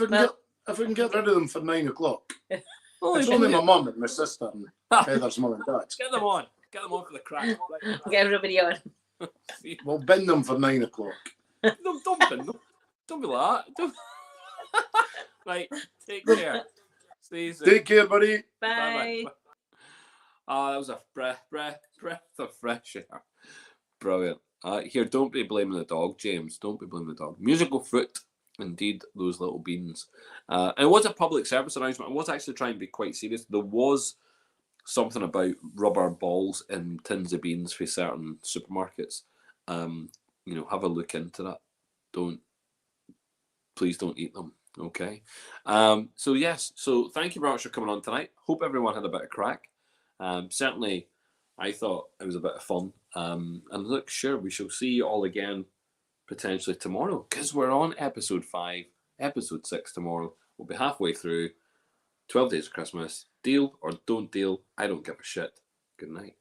we can get rid of them for 9 o'clock. It's only brilliant. my mum and my sister and Heather's mum and dad. Get them on. Get them on for the crack. Right. Get everybody on. We'll bin them for 9 o'clock. Don't bin them. Don't be like that. Right. Take care. See you soon. Take care, buddy. Bye. That was a breath of fresh air. Brilliant. Here, don't be blaming the dog, James. Don't be blaming the dog. Musical fruit, indeed, those little beans. And it was a public service announcement. I was actually trying to be quite serious. There was something about rubber balls in tins of beans for certain supermarkets. Have a look into that. Please don't eat them. Okay. So thank you very much for coming on tonight. Hope everyone had a bit of crack. Certainly, I thought it was a bit of fun. And look, sure, we shall see you all again potentially tomorrow, because we're on episode 5, episode 6 tomorrow. We'll be halfway through 12 Days of Christmas. Deal or don't deal, I don't give a shit. Good night.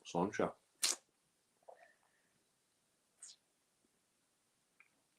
Sláinte.